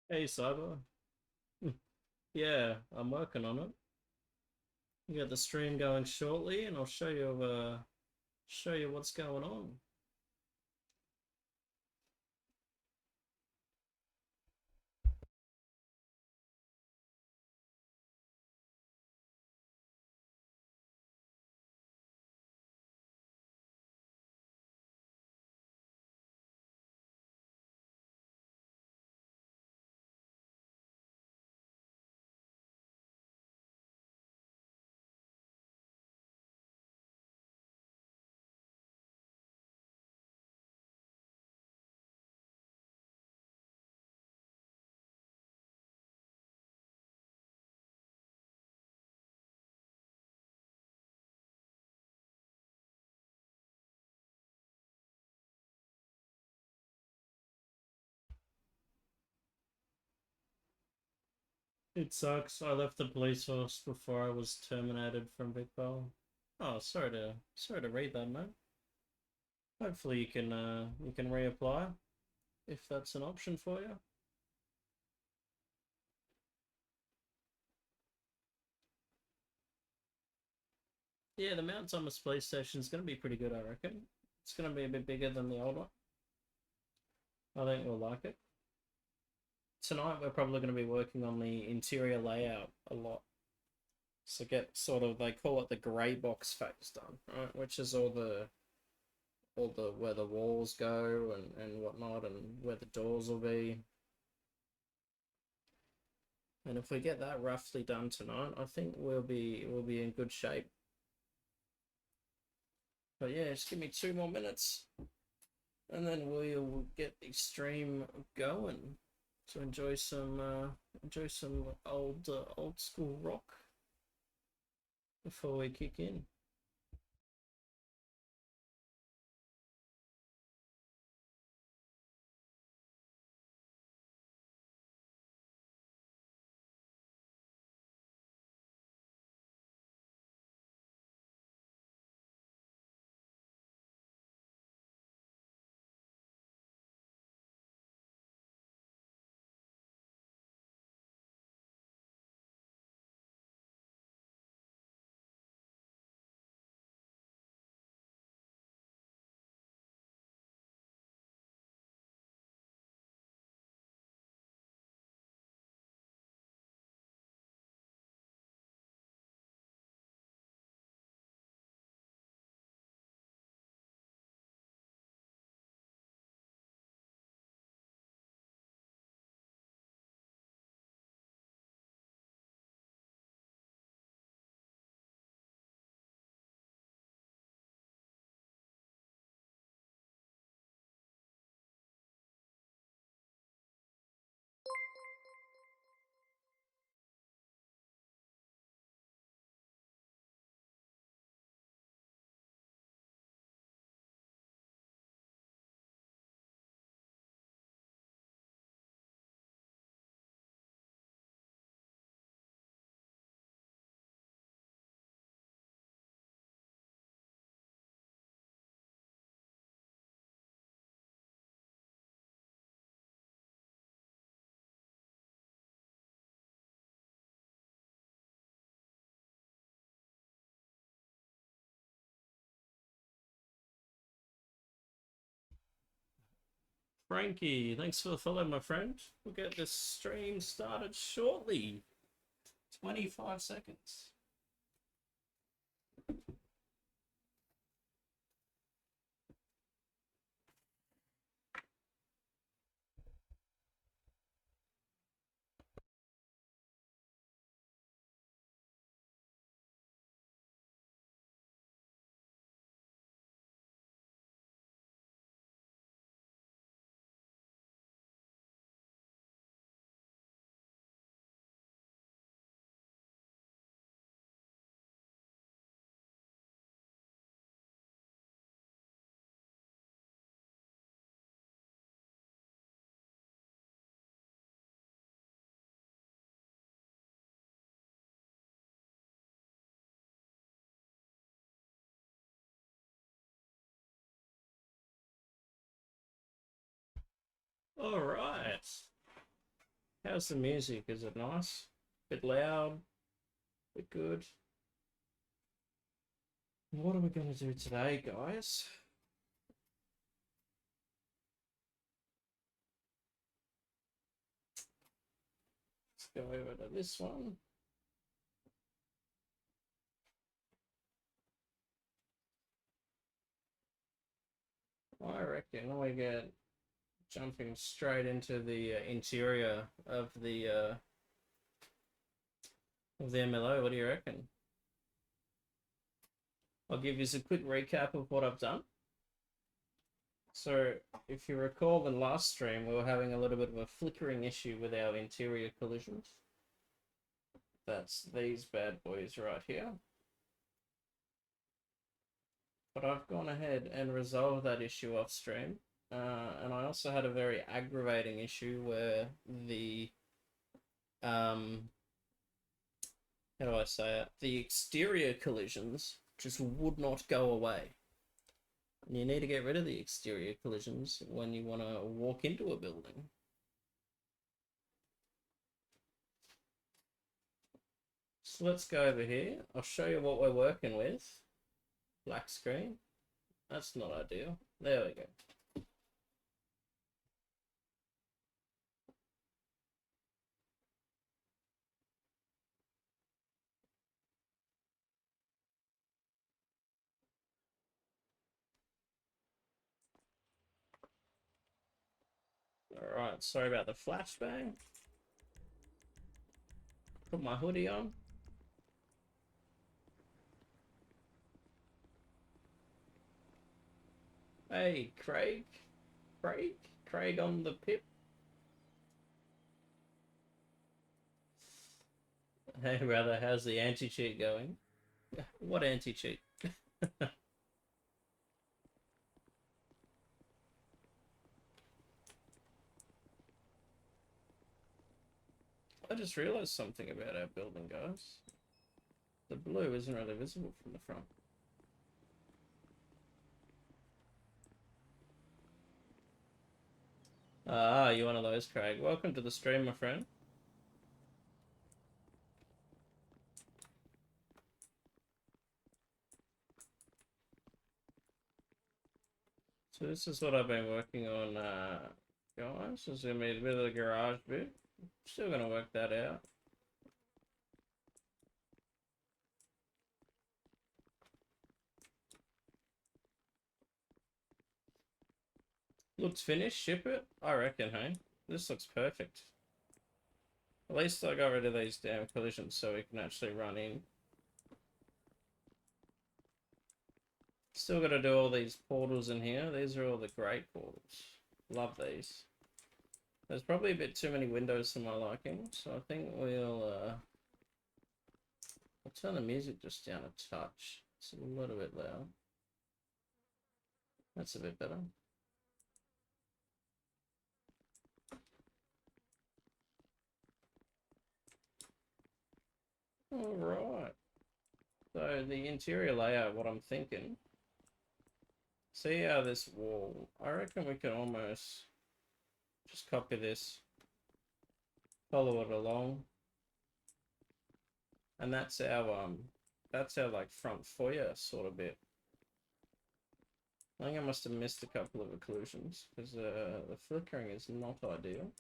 Hey Cyber. Yeah, I'm working on it. You got the stream going shortly and I'll show you what's going on. It sucks. I left the police force before I was terminated from Big Bell. Oh, sorry to read that, mate. Hopefully you can reapply if that's an option for you. Yeah, the Mount Thomas police station is gonna be pretty good, I reckon. It's gonna be a bit bigger than the old one. I think we'll like it. Tonight we're probably going to be working on the interior layout a lot. So get sort of, they call it the grey box phase done, right? Which is all the where the walls go and whatnot and where the doors will be. And if we get that roughly done tonight, I think we'll be in good shape. But yeah, just give me 2 more minutes and then we'll get the stream going to enjoy some old school rock before we kick in. Frankie, thanks for the follow, my friend. We'll get this stream started shortly. 25 seconds. All right. How's the music? Is it nice? Bit loud? Bit good? What are we going to do today, guys? Let's go over to this one. I reckon we get jumping straight into the interior of the MLO. What do you reckon? I'll give you a quick recap of what I've done. So, if you recall the last stream, we were having a little bit of a flickering issue with our interior collisions. That's these bad boys right here. But I've gone ahead and resolved that issue off stream. And I also had a very aggravating issue where the how do I say it? The exterior collisions just would not go away. And you need to get rid of the exterior collisions when you want to walk into a building. So let's go over here. I'll show you what we're working with. Black screen. That's not ideal. There we go. Alright, sorry about the flashbang. Put my hoodie on. Hey, Craig. Craig on the pip. Hey, brother, how's the anti-cheat going? What anti-cheat? I just realized something about our building, guys. The blue isn't really visible from the front. Ah, you're one of those, Craig. Welcome to the stream, my friend. So this is what I've been working on, guys. This is going to be a bit of the garage bit. Still going to work that out. Looks finished. Ship it? I reckon, hey? This looks perfect. At least I got rid of these damn collisions so we can actually run in. Still got to do all these portals in here. These are all the great portals. Love these. There's probably a bit too many windows for my liking, so I think I'll turn the music just down a touch. It's a little bit loud. That's a bit better. Alright. So the interior layout, what I'm thinking. See how this wall, I reckon we can almost just copy this, follow it along. And that's our like front foyer sort of bit. I think I must have missed a couple of occlusions because the flickering is not ideal.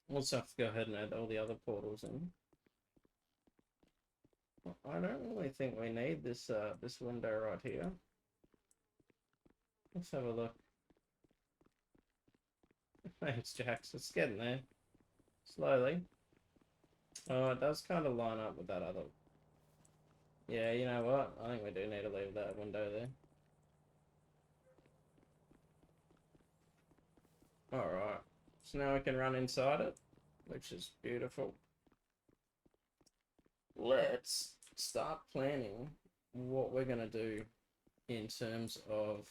Also have to go ahead and add all the other portals in. I don't really think we need this this window right here. Let's have a look. Thanks, Jax. It's getting there. Slowly. Oh, it does kind of line up with that other. Yeah, you know what? I think we do need to leave that window there. Alright. So now we can run inside it, which is beautiful. Let's start planning what we're going to do in terms of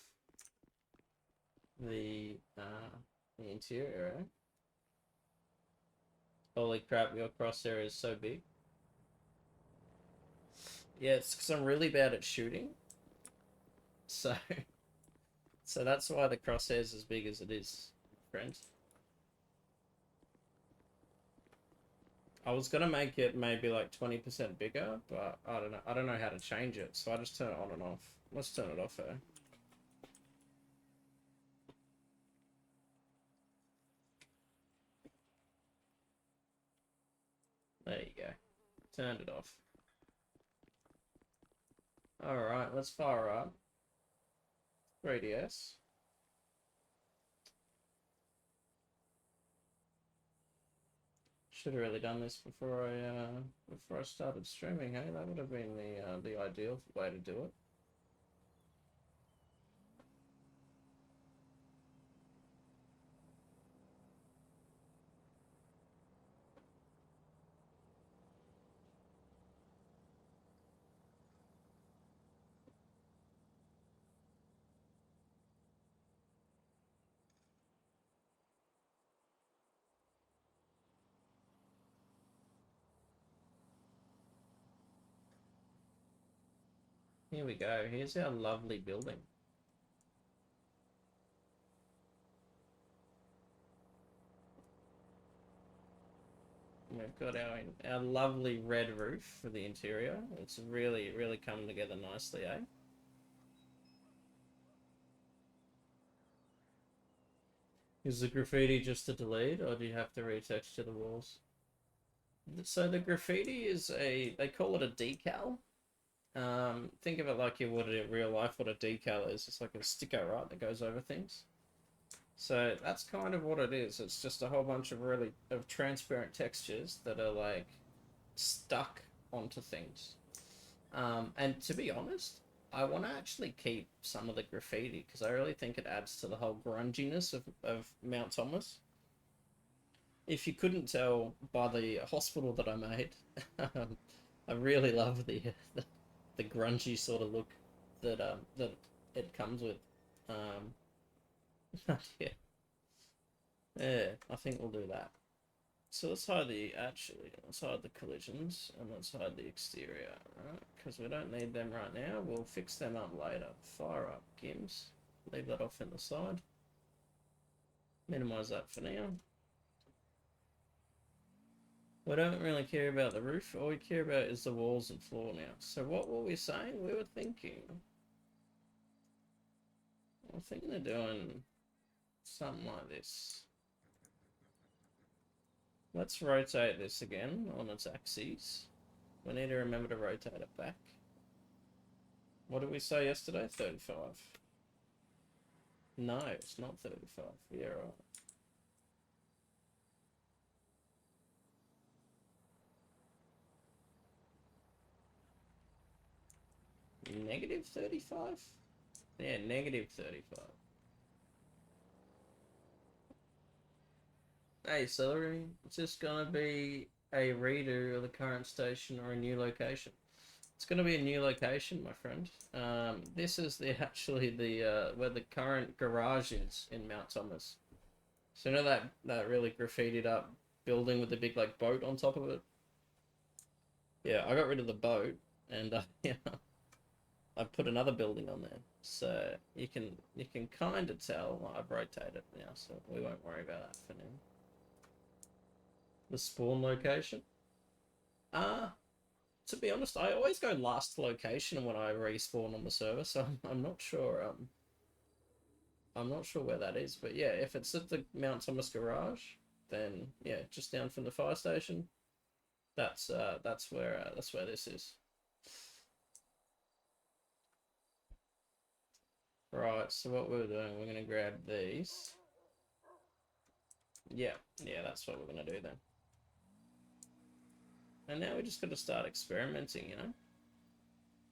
the interior. Eh? Holy crap, your crosshair is so big. Yeah, it's because I'm really bad at shooting. So that's why the crosshair's as big as it is, friends. I was gonna make it maybe like 20% bigger, but I don't know. I don't know how to change it, so I just turn it on and off. Let's turn it off there. There you go. Turned it off. Alright, let's fire up 3DS. Should have really done this before I started streaming, hey? That would have been the ideal way to do it. Here we go. Here's our lovely building. We've got our lovely red roof for the interior. It's really, really coming together nicely, eh? Is the graffiti just to delete, or do you have to retexture the walls? So the graffiti is they call it a decal. Think of it like you would in real life, what a decal is. It's like a sticker, right, that goes over things. So that's kind of what it is. It's just a whole bunch of transparent textures that are like stuck onto things. And to be honest, I want to actually keep some of the graffiti because I really think it adds to the whole grunginess of Mount Thomas. If you couldn't tell by the hospital that I made, I really love the grungy sort of look that that it comes with. Yeah, yeah, I think we'll do that. So let's hide the collisions and let's hide the exterior, right? Because we don't need them right now. We'll fix them up later. Fire up GIMS. Leave that off in the side. Minimize that for now. We don't really care about the roof. All we care about is the walls and floor now. So what were we saying? We were thinking. I'm thinking of doing something like this. Let's rotate this again on its axes. We need to remember to rotate it back. What did we say yesterday? 35. No, it's not 35. Yeah, right. Negative 35? Yeah, negative 35. Hey, Celery, is this gonna be a redo of the current station or a new location? It's gonna be a new location, my friend. This is actually the where the current garage is in Mount Thomas. So you know that really graffitied up building with the big like boat on top of it? Yeah, I got rid of the boat and yeah, I put another building on there. So you can kind of tell I've rotated now, so we won't worry about that for now. The spawn location. To be honest, I always go last location when I respawn on the server, so I'm not sure. I'm not sure where that is, but yeah, if it's at the Mount Thomas garage, then yeah, just down from the fire station. That's where this is. Right. So what we're doing, we're gonna grab these. Yeah, that's what we're gonna do then. And now we just got to start experimenting, you know.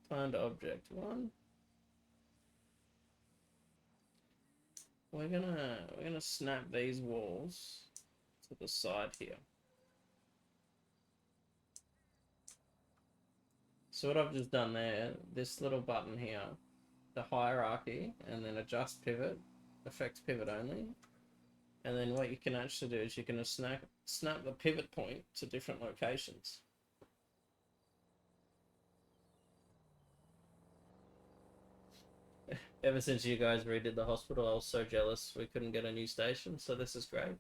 Find object 1. We're gonna snap these walls to the side here. So what I've just done there, this little button here, the hierarchy, and then adjust pivot, affect pivot only. And then what you can actually do is you can snap the pivot point to different locations. Ever since you guys redid the hospital, I was so jealous we couldn't get a new station, so this is great.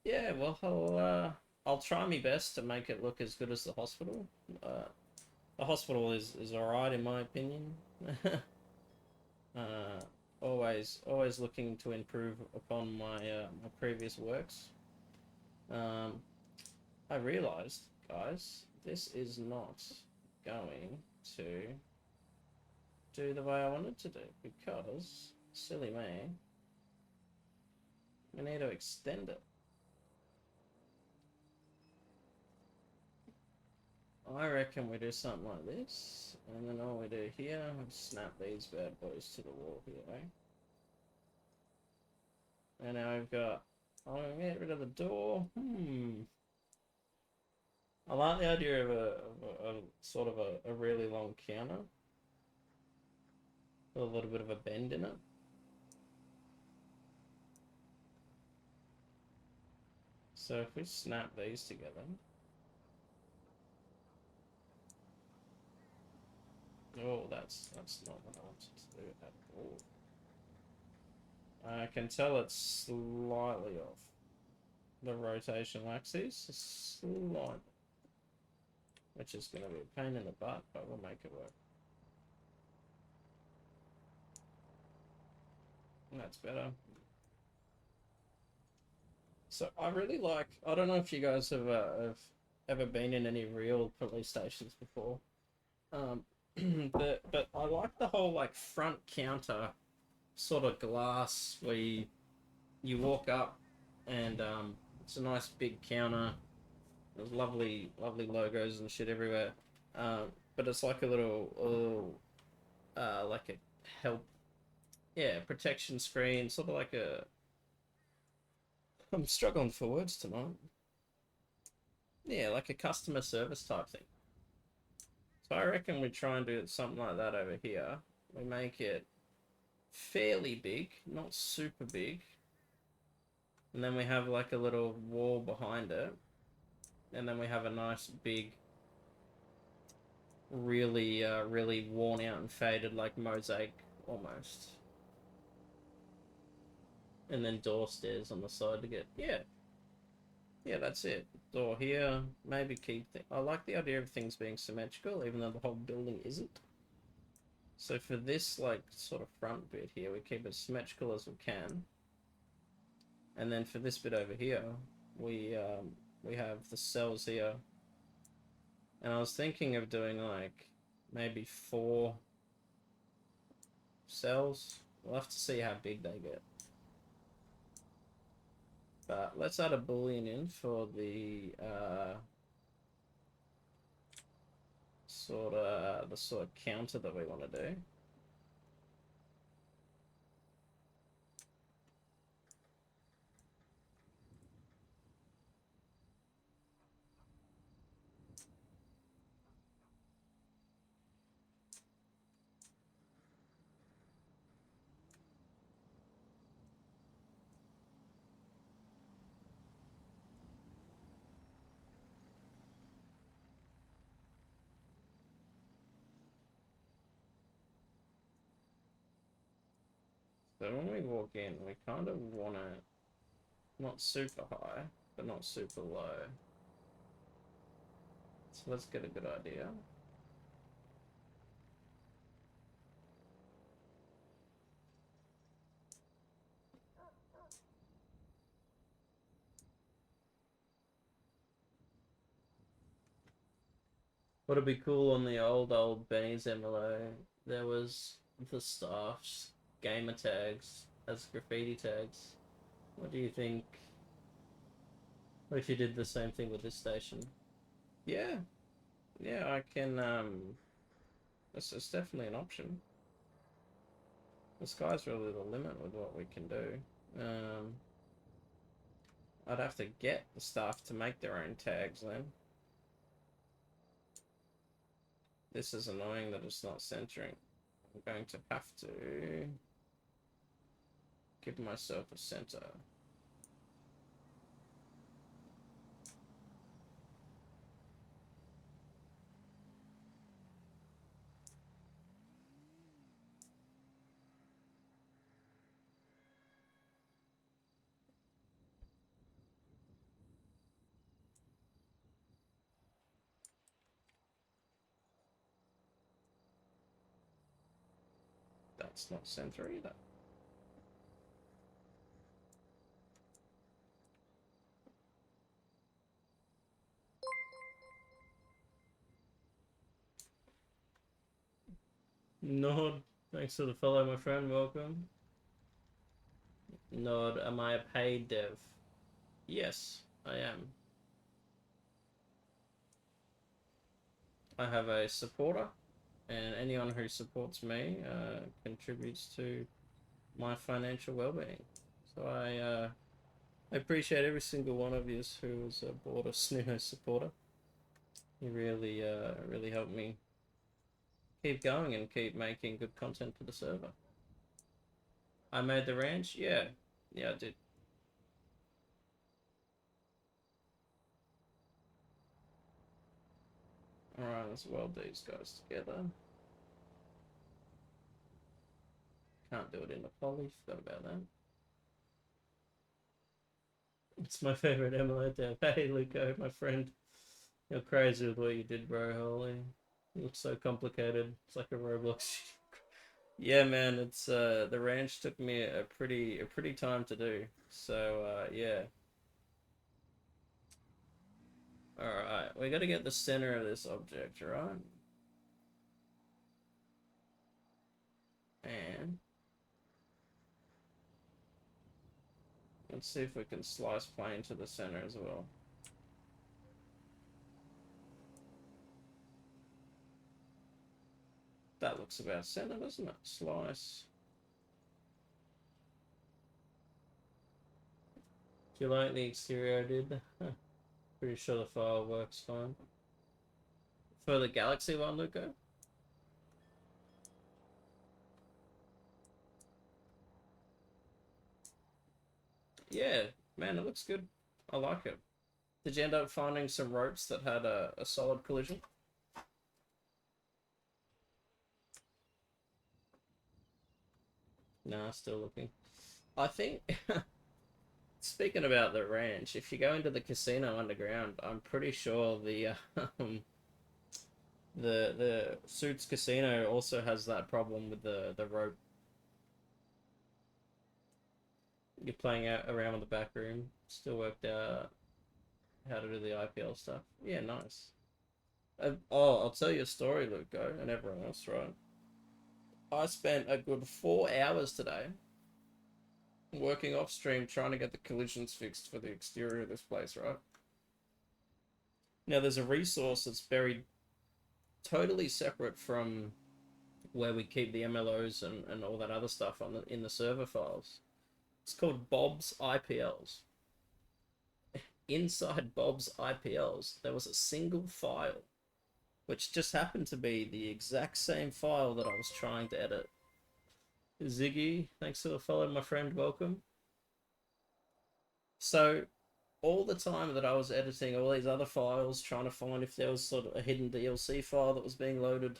Yeah, well, I'll try my best to make it look as good as the hospital. The hospital is alright in my opinion. uh, always looking to improve upon my my previous works. I realized, guys, this is not going to do the way I wanted to do because, silly me, we need to extend it. I reckon we do something like this, and then all we do here, snap these bad boys to the wall here, eh? And now we've got, oh, get rid of the door. I like the idea of a sort of a really long counter with a little bit of a bend in it. So if we snap these together, oh, that's not what I wanted to do at all. I can tell it's slightly off the rotational axis, slightly, which is going to be a pain in the butt, but we'll make it work. That's better. So I really like, I don't know if you guys have ever been in any real police stations before, but I like the whole like front counter sort of glass where you walk up and it's a nice big counter. There's lovely logos and shit everywhere. But it's like a little like a help, yeah, protection screen, sort of like a. I'm struggling for words tonight. Yeah, like a customer service type thing. So I reckon we try and do something like that over here. We make it fairly big, not super big. And then we have like a little wall behind it. And then we have a nice big, really worn out and faded like mosaic almost. And then door stairs on the side to get, yeah, that's it. Door here, maybe keep I like the idea of things being symmetrical, even though the whole building isn't. So for this, like, sort of front bit here, we keep it as symmetrical as we can. And then for this bit over here, we have the cells here. And I was thinking of doing, like, maybe 4 cells. We'll have to see how big they get. But let's add a boolean in for the sort of counter that we want to do. So when we walk in, we kind of want it not super high, but not super low. So let's get a good idea. What'd be cool on the old Benny's MLO, there was the staff's gamer tags as graffiti tags. What do you think? What if you did the same thing with this station? Yeah, yeah, I can. It's definitely an option. The sky's really the limit with what we can do. I'd have to get the staff to make their own tags then. This is annoying that it's not centering. I'm going to have to give myself a center. It's not center either. Nod, thanks for the follow, my friend. Welcome. Nod, am I a paid dev? Yes, I am. I have a supporter, and anyone who supports me contributes to my financial well-being. So I appreciate every single one of you who has bought a Snuno supporter. You really really helped me keep going and keep making good content for the server. I made the ranch? Yeah, I did. Alright, let's weld these guys together. Can't do it in a poly, forgot about that. It's my favorite MLO dev. Hey, Luco, my friend. You're crazy with what you did, bro. Holy. It looks so complicated. It's like a Roblox. Yeah, man, it's the ranch took me a pretty time to do. So yeah. Alright, we gotta get the center of this object, right? And let's see if we can slice plane to the center as well. That looks about center, doesn't it? Slice. Do you like the exterior I did? Pretty sure the file works fine. For the Galaxy one, Luca? Yeah, man, it looks good. I like it. Did you end up finding some ropes that had a solid collision? Nah, still looking. I think, speaking about the ranch, if you go into the casino underground, I'm pretty sure the Suits Casino also has that problem with the rope. You're playing out around with the back room. Still worked out how to do the IPL stuff. Yeah, nice. Oh, I'll tell you a story, Luco, and everyone else, right? I spent a good 4 hours today working off stream trying to get the collisions fixed for the exterior of this place, right? Now, there's a resource that's buried totally separate from where we keep the MLOs and all that other stuff on in the server files. It's called Bob's IPLs. Inside Bob's IPLs, there was a single file, which just happened to be the exact same file that I was trying to edit. Ziggy, thanks for the follow, my friend. Welcome. So, all the time that I was editing all these other files, trying to find if there was sort of a hidden DLC file that was being loaded,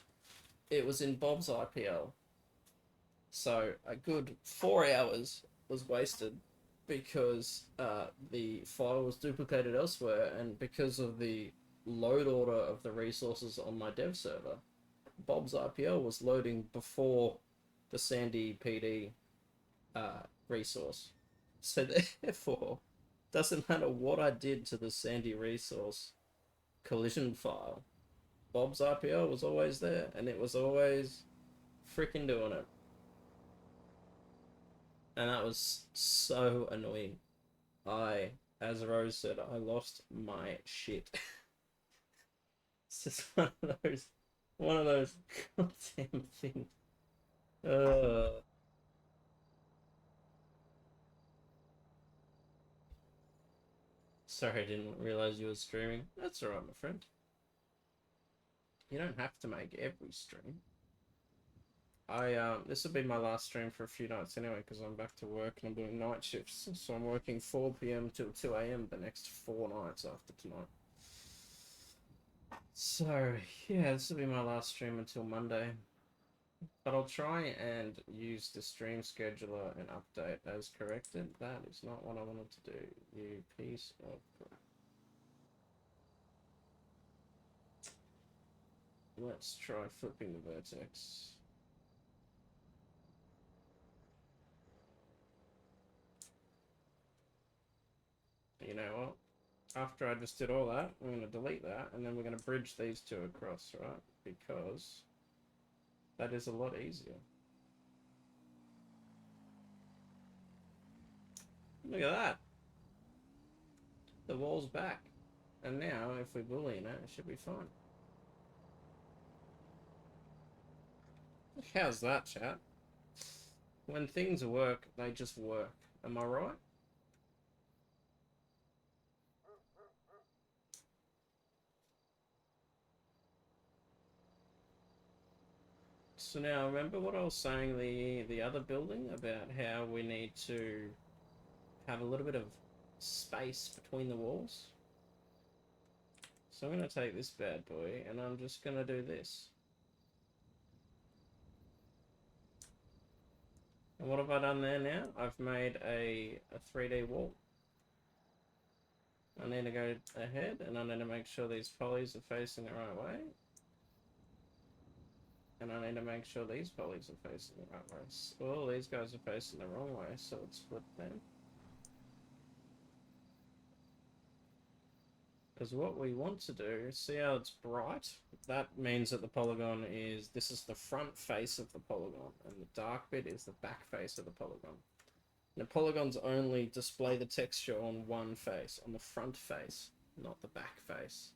it was in Bob's IPL. So, a good 4 hours was wasted because the file was duplicated elsewhere, and because of the load order of the resources on my dev server, Bob's IPL was loading before the Sandy PD resource. So therefore, doesn't matter what I did to the Sandy resource collision file, Bob's IPL was always there, and it was always freaking doing it. And that was so annoying. As Rose said, I lost my shit. It's just one of those goddamn things. Sorry, I didn't realize you were streaming. That's alright, my friend. You don't have to make every stream. This will be my last stream for a few nights anyway, because I'm back to work and I'm doing night shifts. So I'm working 4 p.m. till 2 a.m. the next 4 nights after tonight. So yeah, this will be my last stream until Monday. But I'll try and use the stream scheduler and update as corrected. That is not what I wanted to do. You piece of... Let's try flipping the vertex. You know what? After I just did all that, I'm going to delete that, and then we're going to bridge these two across, right? Because that is a lot easier. Look at that. The wall's back. And now, if we boolean it, it should be fine. How's that, chat? When things work, they just work. Am I right? So now, remember what I was saying the other building about how we need to have a little bit of space between the walls? So I'm going to take this bad boy, and I'm just going to do this. And what have I done there now? I've made a 3D wall. I need to go ahead, and I need to make sure these polys are facing the right way. And I need to make sure these polys are facing the right way. All these guys are facing the wrong way, so let's flip them. Because what we want to do, see how it's bright? That means that the polygon is, this is the front face of the polygon, and the dark bit is the back face of the polygon. And the polygons only display the texture on one face, on the front face, not the back face.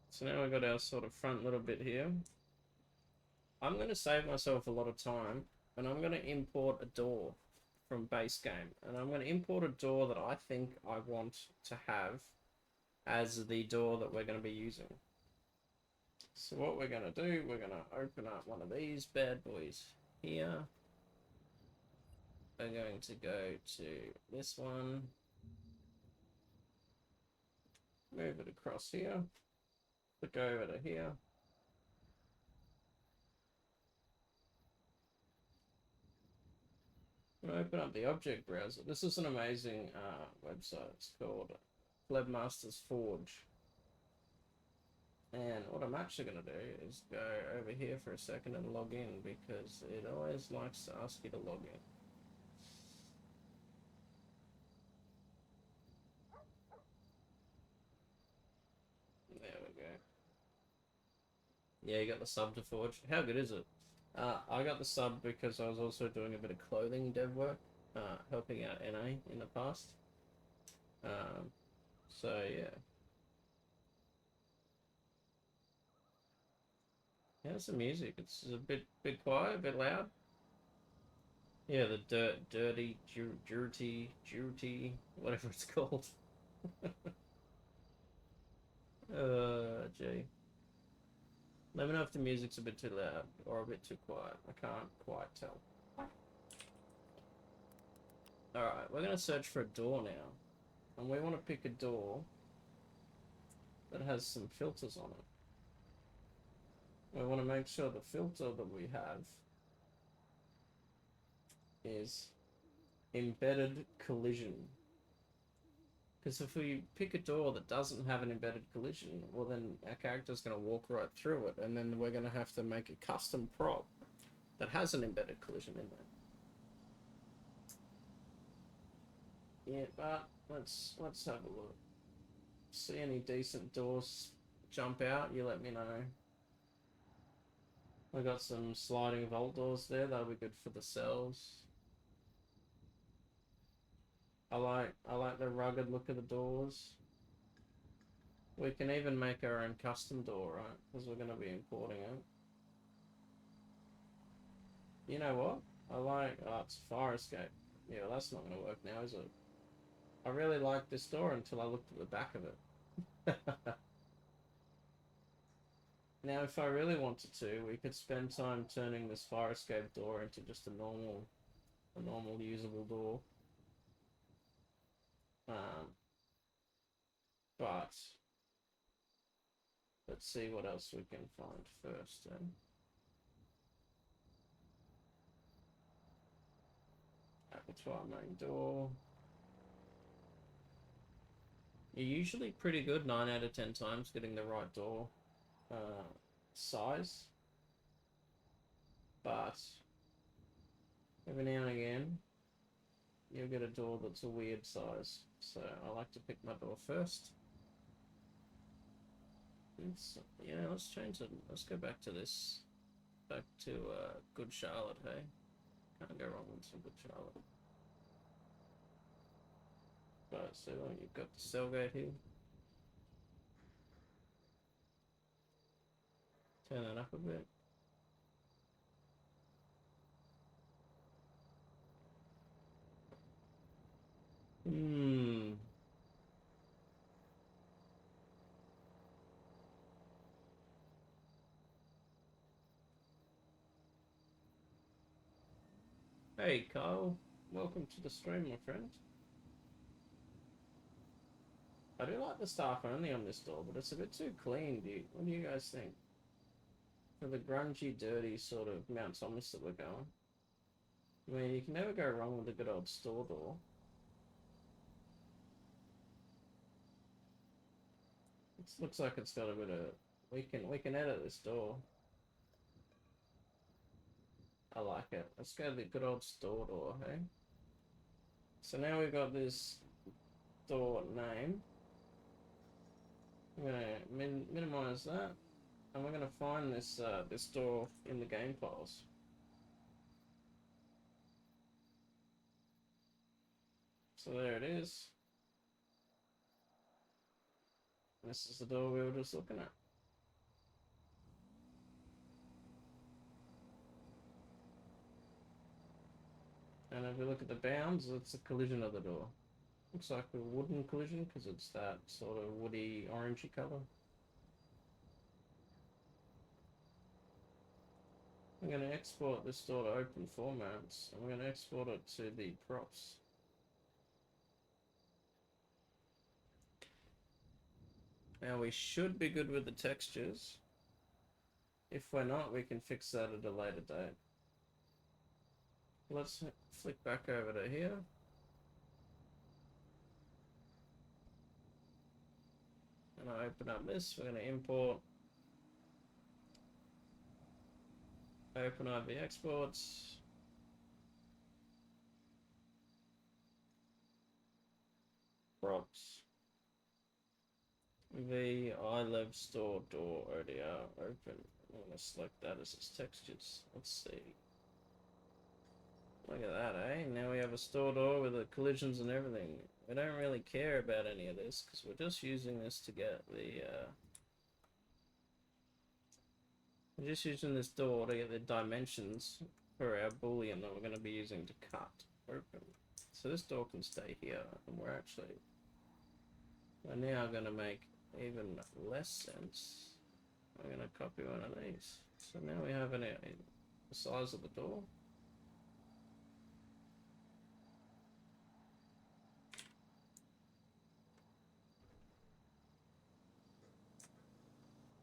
So now we've got our sort of front little bit here. I'm going to save myself a lot of time, and I'm going to import a door from base game. And I'm going to import a door that I think I want to have as the door that we're going to be using. So what we're going to do, we're going to open up one of these bad boys here. We're going to go to this one. Move it across here. Click over to here. Open up the object browser. This is an amazing website. It's called Webmaster's Forge. And what I'm actually going to do is go over here for a second and log in, because it always likes to ask you to log in. There we go. Yeah, you got the sub to Forge. How good is it? I got the sub because I was also doing a bit of clothing dev work, helping out NA in the past. So yeah. How's the music? It's a bit quiet, a bit loud. Yeah, the dirty, whatever it's called. Gee. Let me know if the music's a bit too loud or a bit too quiet. I can't quite tell. Alright, we're going to search for a door now. And we want to pick a door that has some filters on it. We want to make sure the filter that we have is embedded collision. Because if we pick a door that doesn't have an embedded collision, well then our character's going to walk right through it, and then we're going to have to make a custom prop that has an embedded collision in there. Yeah, but let's have a look. See any decent doors jump out, you let me know. We got some sliding vault doors there, that'll be good for the cells. I like the rugged look of the doors. We can even make our own custom door, right? Because we're going to be importing it. You know what? I like... Oh, it's fire escape. Yeah, well, that's not going to work now, is it? I really like this door until I looked at the back of it. Now, if I really wanted to, we could spend time turning this fire escape door into just a normal usable door. But let's see what else we can find first. Aperture main door. You're usually pretty good 9 out of 10 times getting the right door size, but every now and again you'll get a door that's a weird size. So I like to pick my door first. Yeah, let's change it. Let's go back to this. Back to Good Charlotte, hey? Can't go wrong with some Good Charlotte. Right, so you've got the cell gate here. Turn that up a bit. Hey, Kyle. Welcome to the stream, my friend. I do like the staff only on this door, but it's a bit too clean, dude. What do you guys think? For the grungy, dirty sort of Mount Thomas that we're going. I mean, you can never go wrong with a good old store door. It looks like it's got a bit of... We can edit this door. I like it. Let's go to the good old store door, hey? So now we've got this door name. I'm gonna minimize that, and we're gonna find this this door in the game files. So there it is. This is the door we were just looking at. And if we look at the bounds, it's a collision of the door. Looks like a wooden collision because it's that sort of woody orangey color. I'm going to export this door to open formats, and we're going to export it to the props. Now we should be good with the textures. If we're not, we can fix that at a later date. Let's flick back over to here. And I open up this, we're going to import OpenIV exports. Props. The iLive store door ODR open. I'm going to select that as its textures. Let's see. Look at that, eh? Now we have a store door with the collisions and everything. We don't really care about any of this because we're just using this to get the we're just using this door to get the dimensions for our boolean that we're going to be using to cut open. So this door can stay here, and we're now going to make even less sense. I'm going to copy one of these. So now we have the size of the door.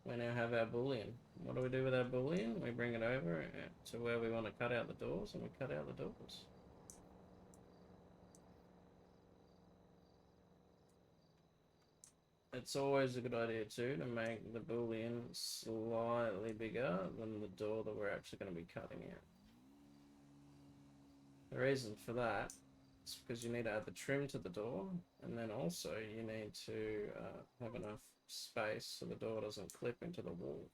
We now have our boolean. What do we do with our boolean? We bring it over to where we want to cut out the doors, and we cut out the doors. It's always a good idea too to make the boolean slightly bigger than the door that we're actually going to be cutting out. The reason for that is because you need to add the trim to the door, and then also you need to have enough space so the door doesn't clip into the wall.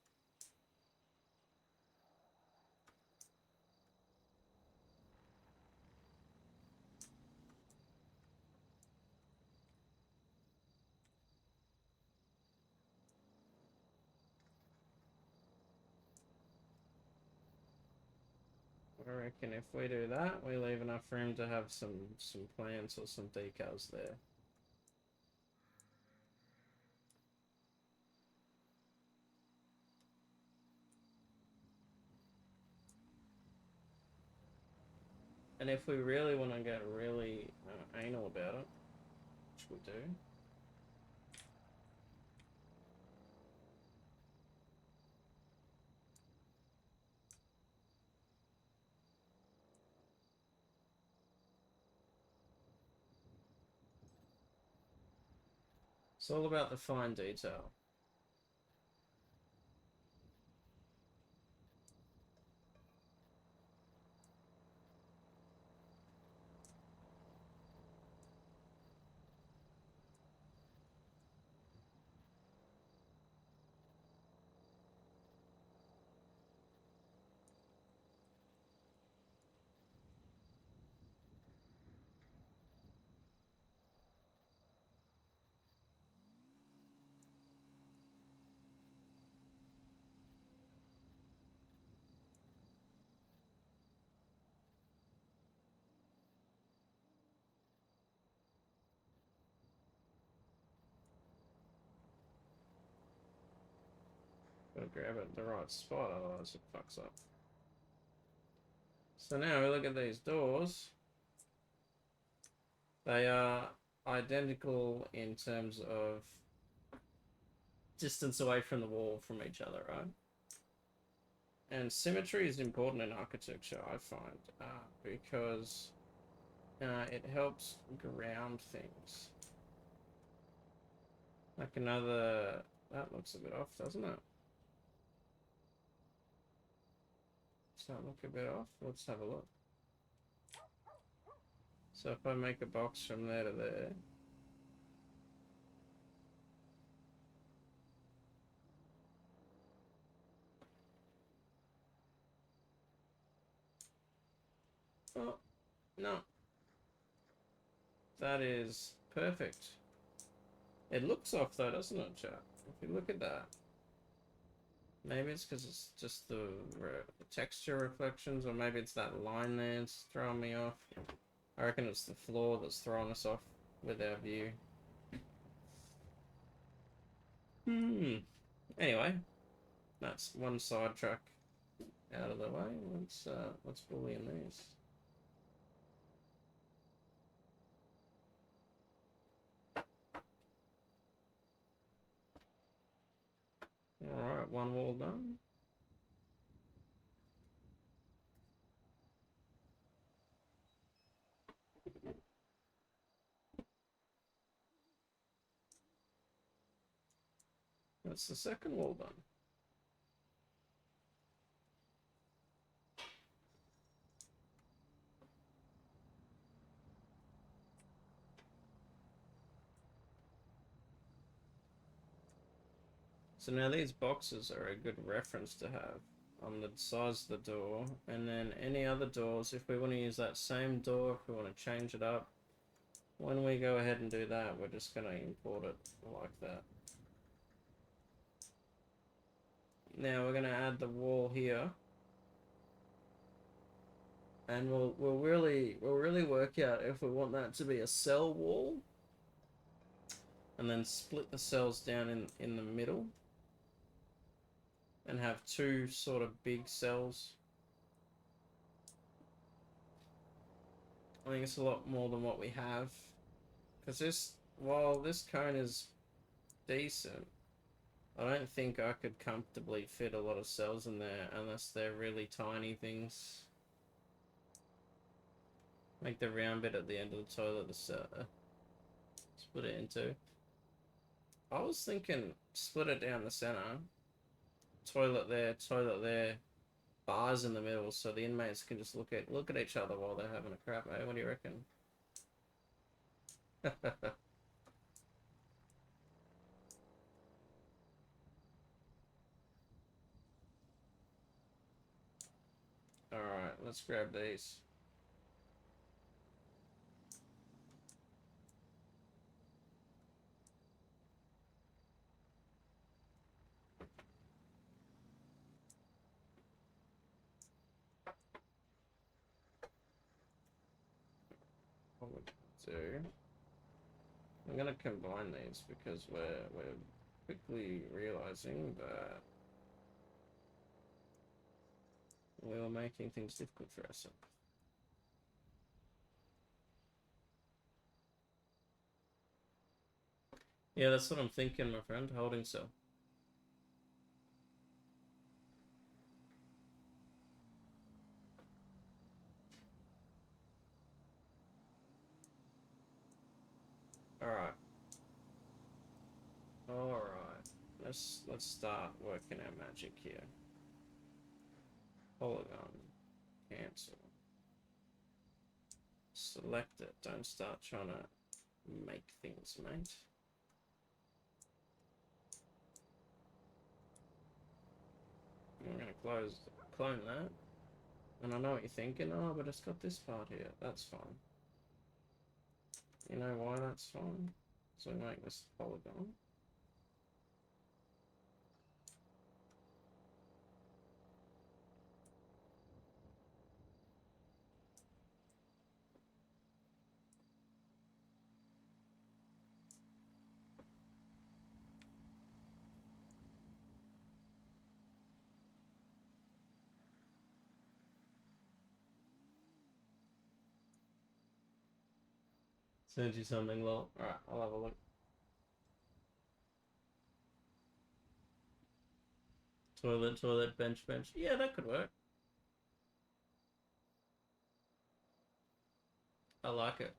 I reckon if we do that, we leave enough room to have some plants or some decals there. And if we really want to get really anal about it, which we do, It's all about the fine detail. Gotta grab it at the right spot, otherwise it fucks up. So now we look at these doors. They are identical in terms of distance away from the wall from each other, right? And symmetry is important in architecture, I find, because it helps ground things. Like another... That looks a bit off, doesn't it? Does that look a bit off? Let's have a look. So if I make a box from there to there... Oh, no. That is perfect. It looks off though, doesn't it, chat? If you look at that. Maybe it's because it's just the texture reflections, or maybe it's that line there that's throwing me off. I reckon it's the floor that's throwing us off with our view. Anyway, that's one sidetrack out of the way. Let's bully in these. Alright, one wall done. That's the second wall done. So now these boxes are a good reference to have on the size of the door, and then any other doors, if we want to use that same door, if we want to change it up, when we go ahead and do that, we're just going to import it like that. Now we're going to add the wall here, and we'll really work out if we want that to be a cell wall, and then split the cells down in the middle, and have two sort of big cells. I think it's a lot more than what we have, because while this cone is decent, I don't think I could comfortably fit a lot of cells in there unless they're really tiny things. Make the round bit at the end of the toilet to split it into. I was thinking split it down the center, toilet there, bars in the middle, so the inmates can just look at each other while they're having a crap. What do you reckon? Alright, let's grab these. What we're gonna do, I'm gonna combine these because we're quickly realizing that we were making things difficult for ourselves. Yeah, that's what I'm thinking, my friend. Holding cell. Alright. Alright. Let's start working our magic here. Polygon. Cancel. Select it. Don't start trying to make things, mate. I'm gonna clone that. And I know what you're thinking, oh, but it's got this part here. That's fine. You know why that's fine? So we make this polygon. Send you something, lol. Alright, I'll have a look. Toilet, bench. Yeah, that could work. I like it.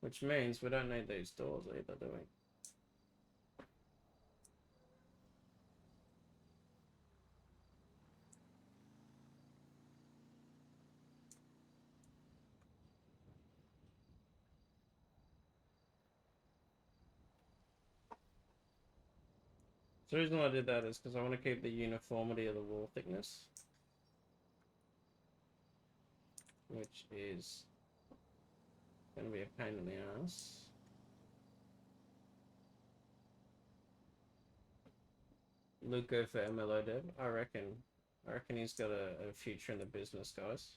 Which means we don't need these doors either, do we? So the reason why I did that is because I want to keep the uniformity of the wall thickness. Which is going to be a pain in the ass. Luco for MLO dev. I reckon he's got a future in the business, guys.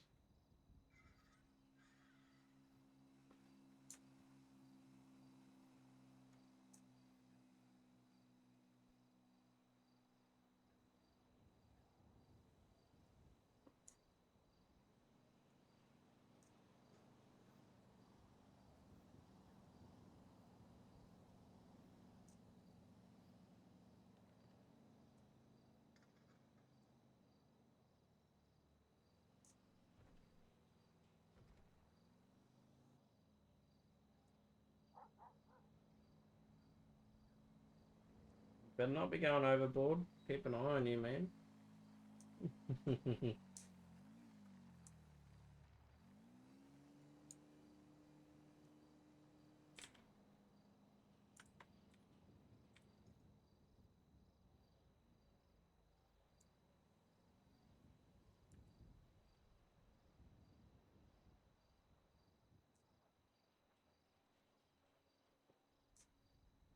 Better not be going overboard. Keep an eye on you, man.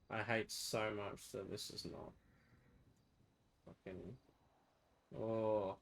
I hate so much that this is not fucking. Oh.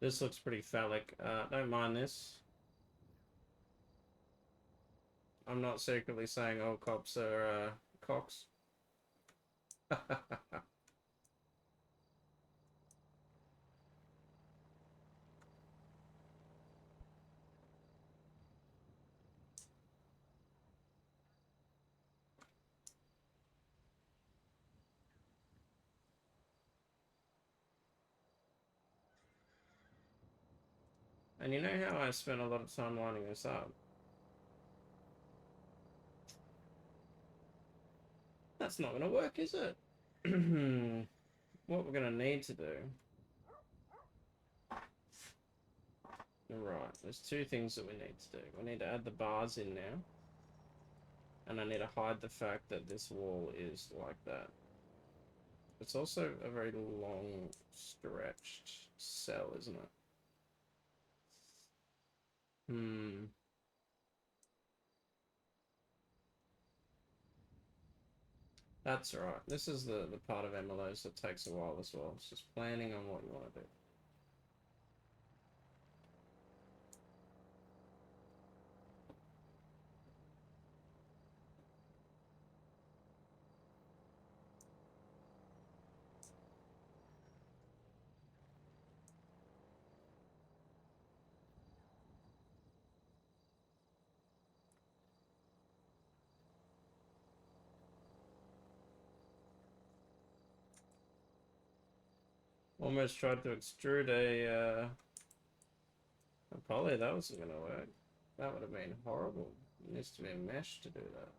This looks pretty phallic. Don't mind this. I'm not secretly saying all cops are cocks. And you know how I spent a lot of time lining this up? That's not going to work, is it? What we're going to need to do... Right, there's two things that we need to do. We need to add the bars in now. And I need to hide the fact that this wall is like that. It's also a very long, stretched cell, isn't it? Hmm. That's right. This is the part of MLOs that takes a while as well. It's just planning on what you want to do. Almost tried to extrude a poly. That wasn't gonna work. That would have been horrible. It needs to be a mesh to do that.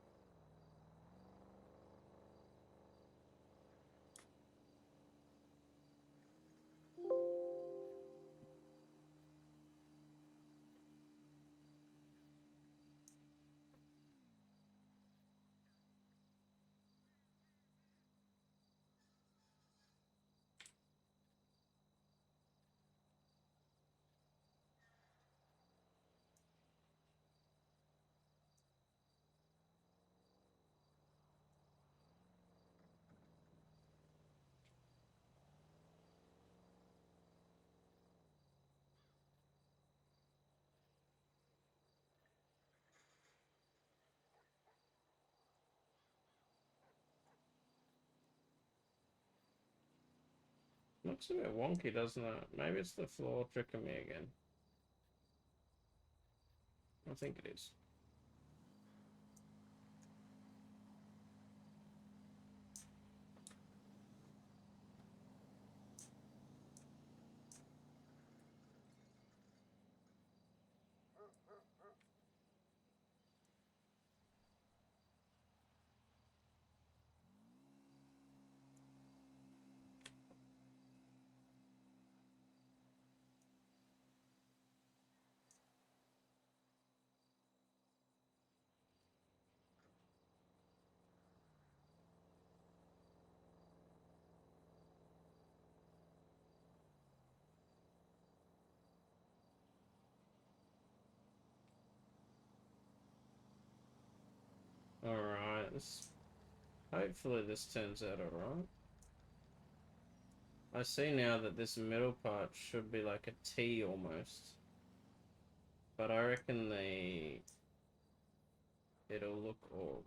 Looks a bit wonky, doesn't it? Maybe it's the floor tricking me again. I think it is. Alright, hopefully this turns out alright. I see now that this middle part should be like a T almost. But I reckon it'll look alright.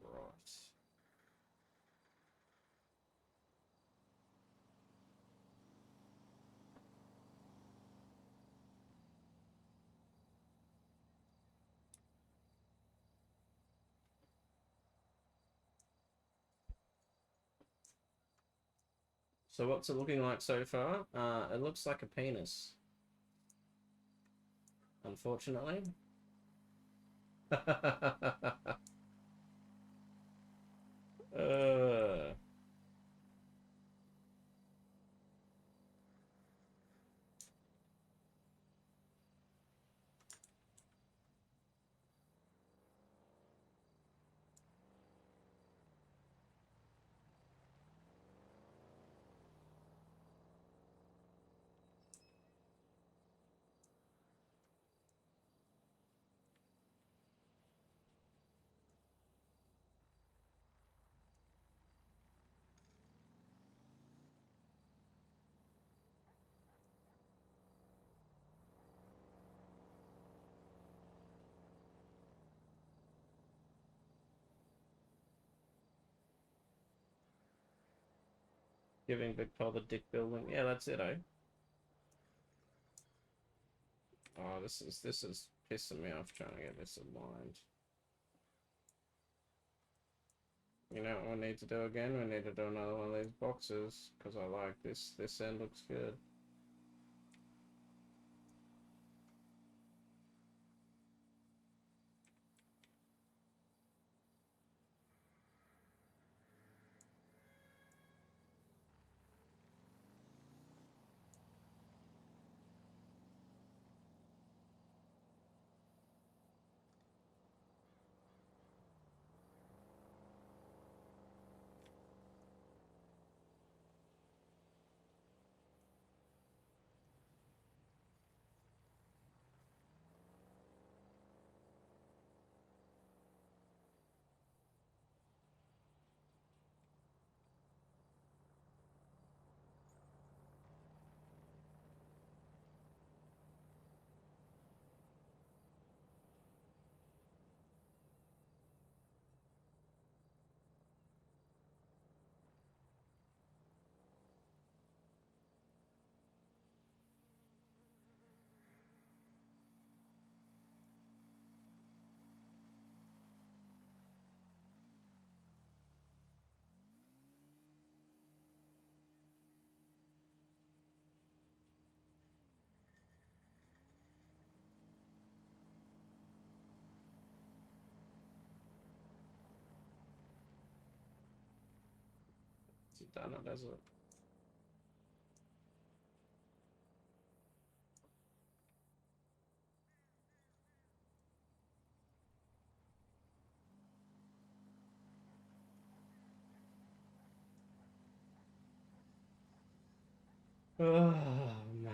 So what's it looking like so far? It looks like a penis. Unfortunately. uh, giving Big Paul the dick building. Yeah, that's it, eh? Oh, this is pissing me off trying to get this aligned. You know what we need to do again? We need to do another one of these boxes because I like this. This end looks good. Hasn't done it, has it? Oh, mate.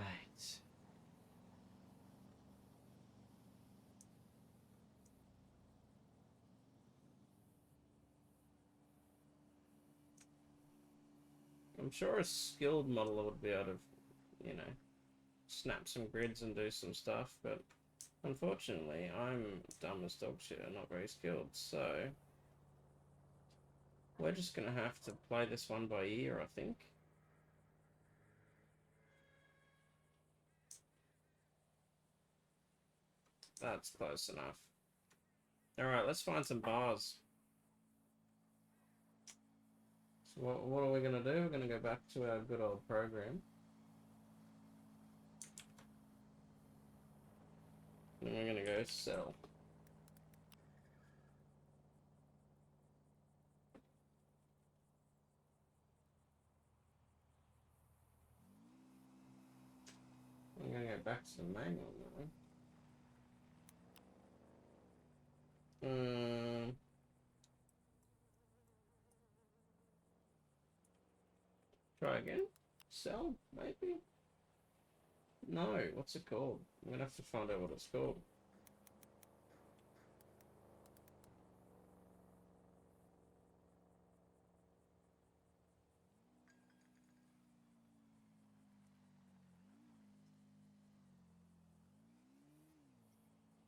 I'm sure a skilled modeler would be able to, you know, snap some grids and do some stuff, but unfortunately, I'm dumb as dog shit and not very skilled, so we're just gonna have to play this one by ear, I think. That's close enough. Alright, let's find some bars. So what are we gonna do? We're gonna go back to our good old program. And we're gonna go sell. I'm gonna go back to the manual now. Try again? Sell? Maybe? No, what's it called? I'm gonna have to find out what it's called.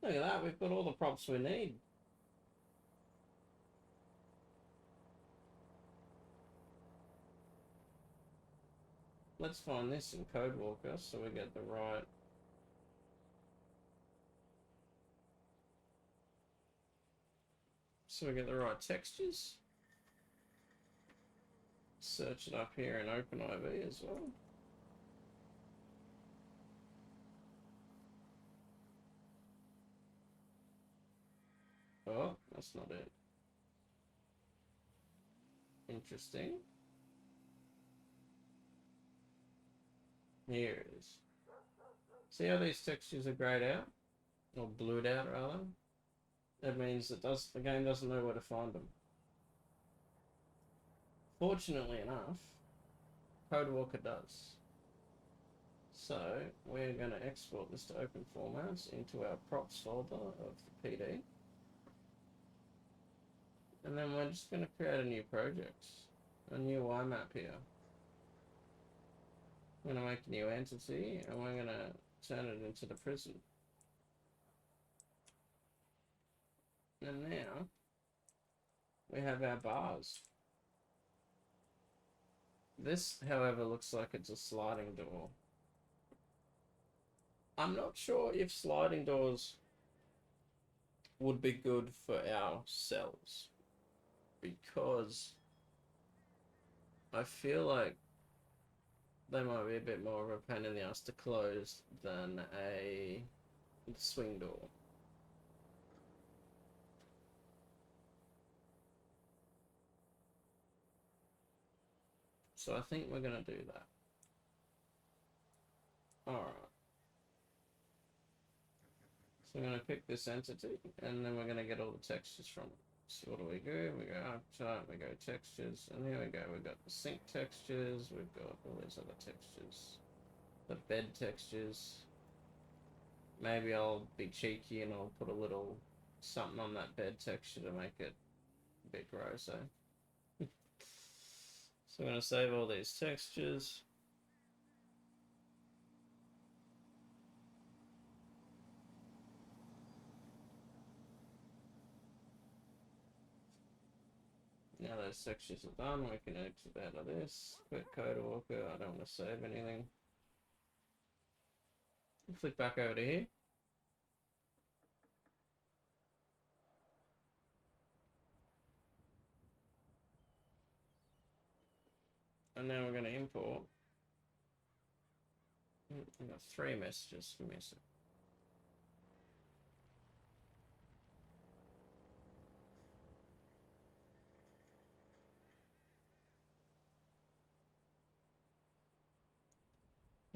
Look at that, we've got all the props we need. Let's find this in CodeWalker so we get the right... So we get the right textures. Search it up here in OpenIV as well. Oh, that's not it. Interesting. Here it is. See how these textures are grayed out? Or blued out, rather? That means that the game doesn't know where to find them. Fortunately enough, CodeWalker does. So we're going to export this to open formats into our props folder of the PD. And then we're just going to create a new project, a new YMap here. We're going to make a new entity and we're going to turn it into the prison. And now we have our bars. This, however, looks like it's a sliding door. I'm not sure if sliding doors would be good for our cells, because I feel like they might be a bit more of a pain in the ass to close than a swing door. So I think we're going to do that. Alright. So I'm going to pick this entity, and then we're going to get all the textures from it. So what do? We go archetype, we go textures, and here we go. We've got the sync textures, we've got all these other textures. The bed textures. Maybe I'll be cheeky and I'll put a little something on that bed texture to make it a bit gross, eh? So I'm going to save all these textures. Now those textures are done, we can exit out of this. Quit CodeWalker, I don't want to save anything. Flick back over to here. And now we're going to import. I've got 3 messages for me.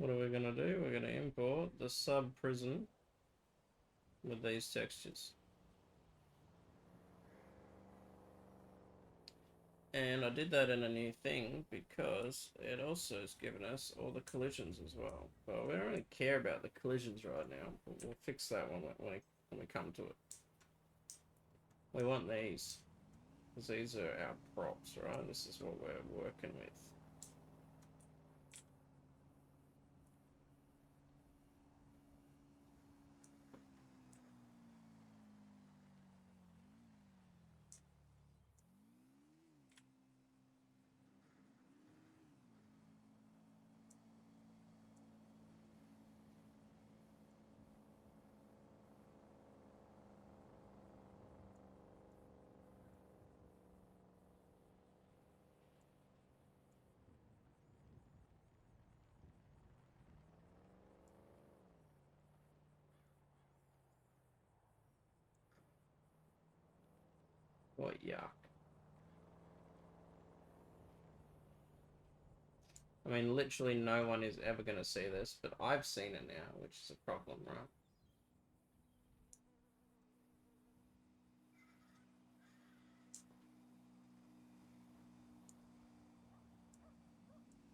What are we gonna do? We're gonna import the sub prison with these textures. And I did that in a new thing because it also has given us all the collisions as well. But we don't really care about the collisions right now. But we'll fix that when we come to it. We want these, because these are our props, right? This is what we're working with. What yuck. I mean, literally no one is ever going to see this, but I've seen it now, which is a problem, right?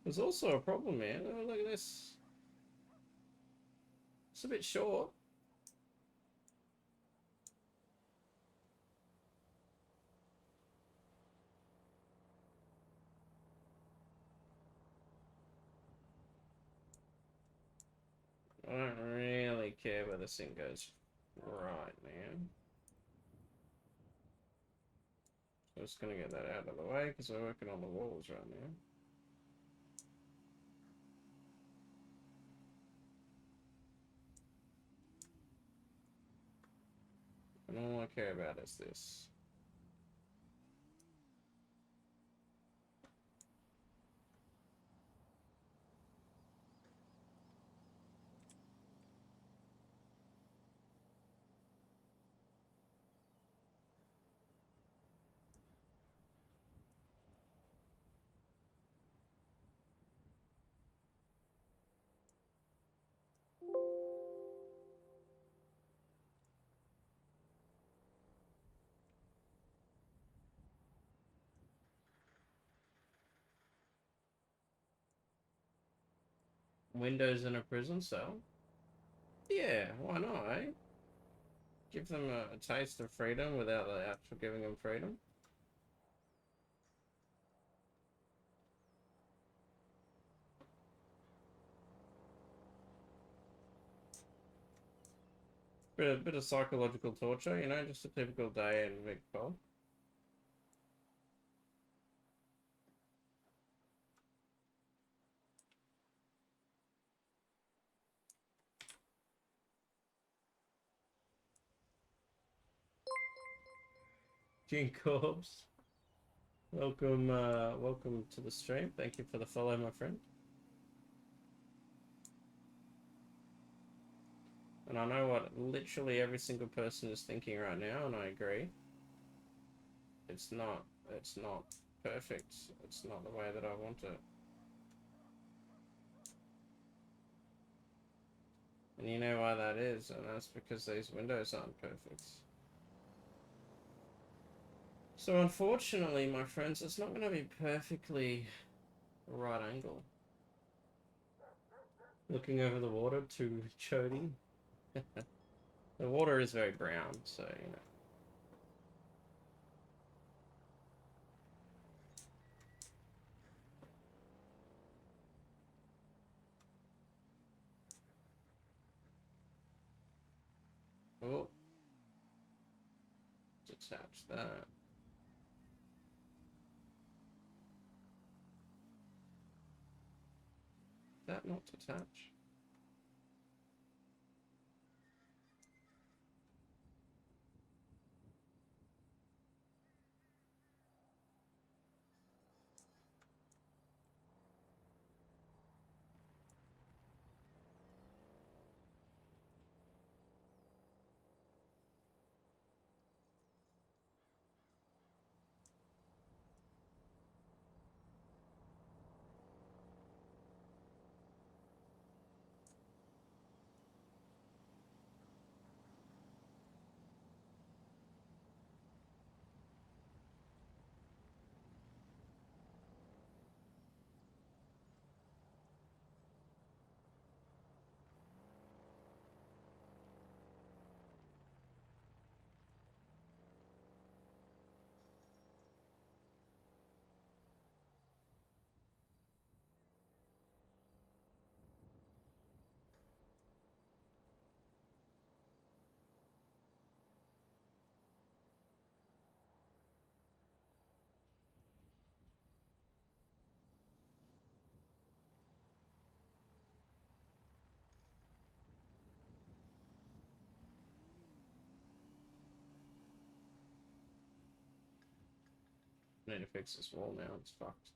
There's also a problem here. Oh, look at this. It's a bit short. I don't really care where this thing goes right now. I'm just going to get that out of the way because we're working on the walls right now. And all I care about is this. Windows in a prison cell? Yeah, why not, eh? Give them a taste of freedom without the actual giving them freedom. Bit of psychological torture, you know, just a typical day in Big Pub. Gene Corbs. Welcome, welcome to the stream. Thank you for the follow, my friend. And I know what literally every single person is thinking right now, and I agree. It's not perfect. It's not the way that I want it. And you know why that is, and that's because these windows aren't perfect. So unfortunately, my friends, it's not going to be perfectly right angle. Looking over the water to Chody. The water is very brown, so, you know. Oh. Detach that. That not detach? I need to fix this wall now, it's fucked.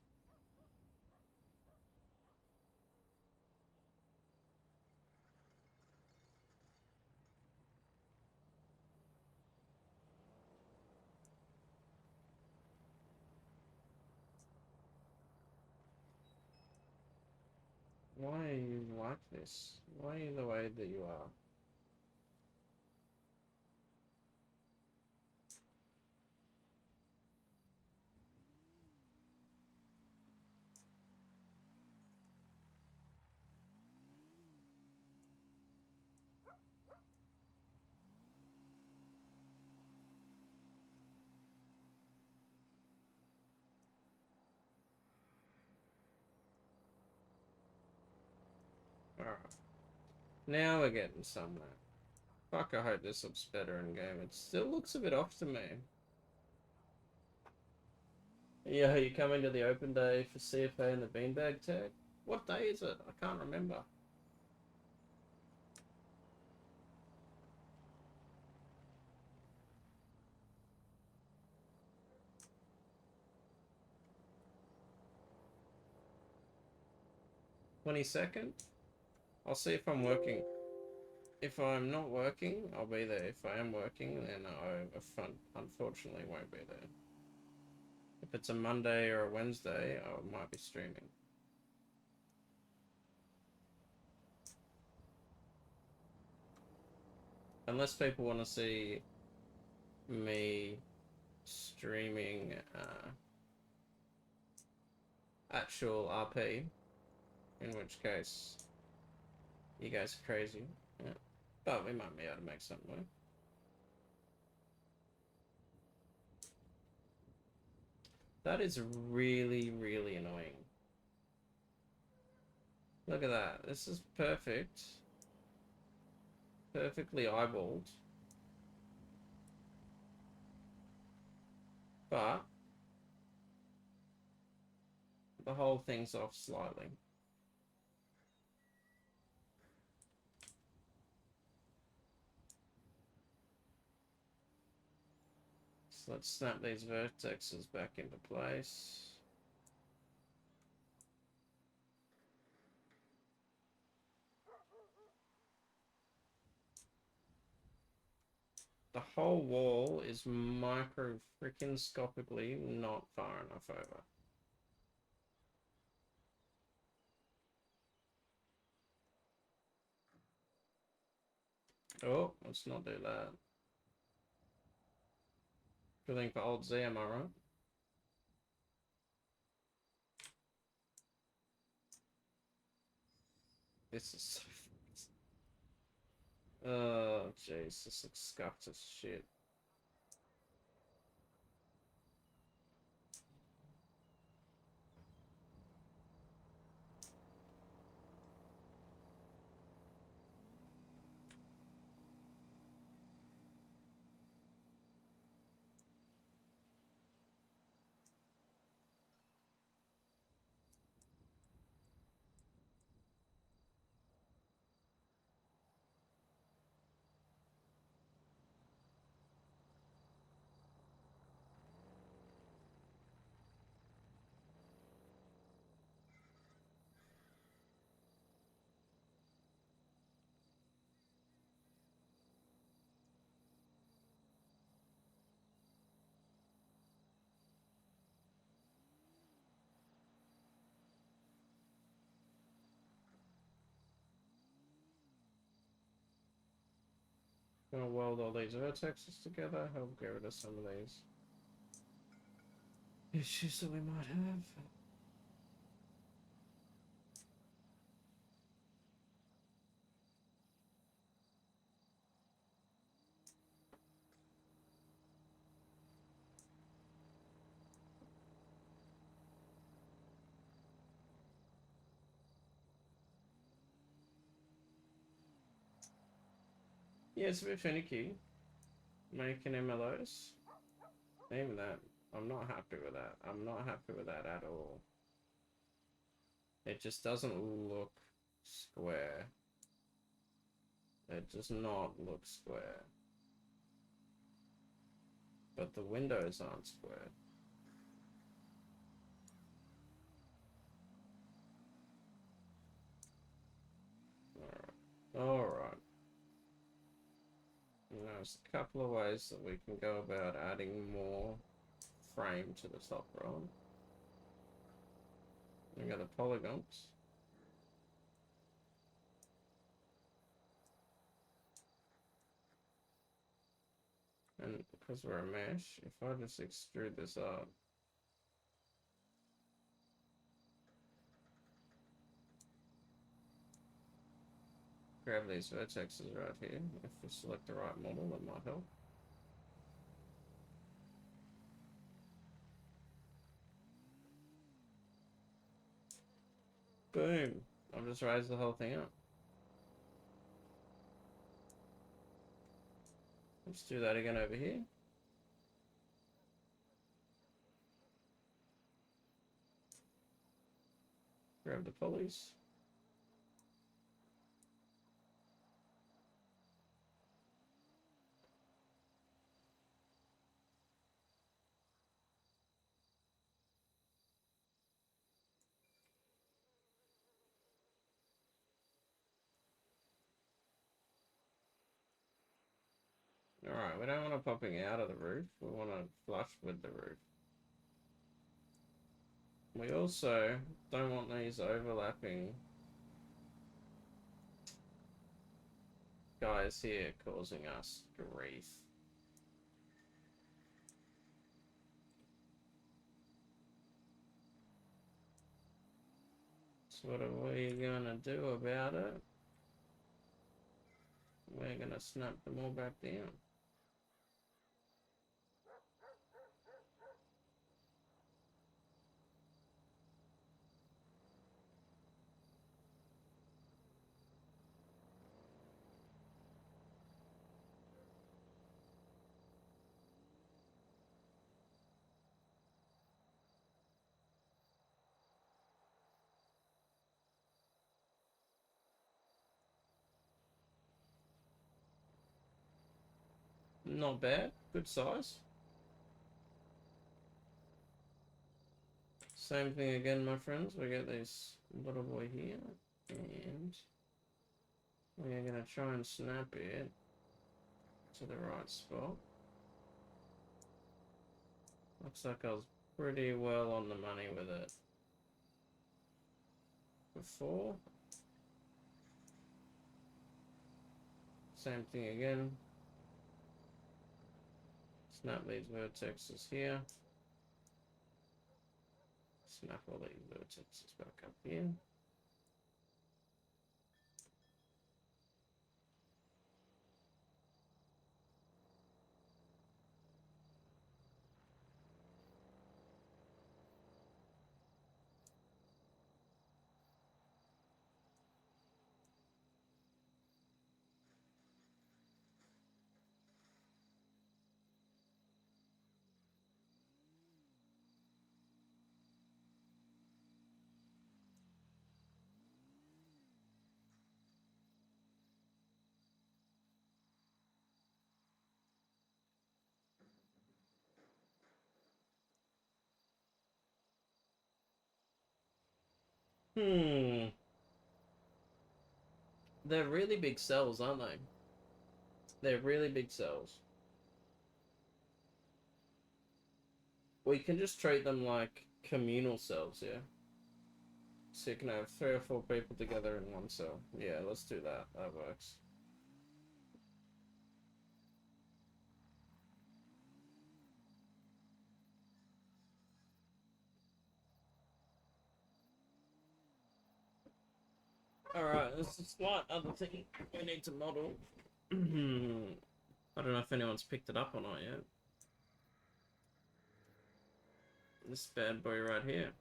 Why are you like this? Why are you the way that you are? Alright. Now we're getting somewhere. Fuck, I hope this looks better in game. It still looks a bit off to me. Yeah, you come into the open day for CFA and the beanbag tag? What day is it? I can't remember. $22nd? I'll see if I'm working. If I'm not working, I'll be there. If I am working, then I unfortunately won't be there. If it's a Monday or a Wednesday, I might be streaming. Unless people want to see me streaming actual RP, in which case you guys are crazy. Yeah. But we might be able to make something work. That is really, really annoying. Look at that. This is perfect. Perfectly eyeballed. But the whole thing's off slightly. So let's snap these vertexes back into place. The whole wall is micro-freaking-scopically not far enough over. Oh, let's not do that. Drilling for old Z, am I right? This is so... Oh, jeez, this looks scuffed as shit. Gonna weld all these vertexes together, help get rid of some of these issues that we might have. Yeah, it's a bit finicky. Making MLOs. Even that, I'm not happy with that. I'm not happy with that at all. It just doesn't look square. It does not look square. But the windows aren't square. Alright. There's a couple of ways that we can go about adding more frame to the top right. We got the polygons. And because we're a mesh, if I just extrude this up, grab these vertexes right here. If we select the right model, that might help. Boom. I'll just raise the whole thing up. Let's do that again over here. Grab the pulleys. Alright, we don't want it popping out of the roof. We want to flush with the roof. We also don't want these overlapping guys here causing us grief. So what are we gonna do about it? We're gonna snap them all back down. Not bad, good size. Same thing again, my friends. We get this little boy here, and we're gonna try and snap it to the right spot. Looks like I was pretty well on the money with it before. Same thing again. Snap these vertexes here. Snap all these vertexes back up here. They're really big cells, aren't they? They're really big cells. We can just treat them like communal cells, yeah? So you can have 3 or 4 people together in one cell. Yeah, let's do that. That works. Alright, there's a slight other thing we need to model. I don't know if anyone's picked it up or not yet. This bad boy right here.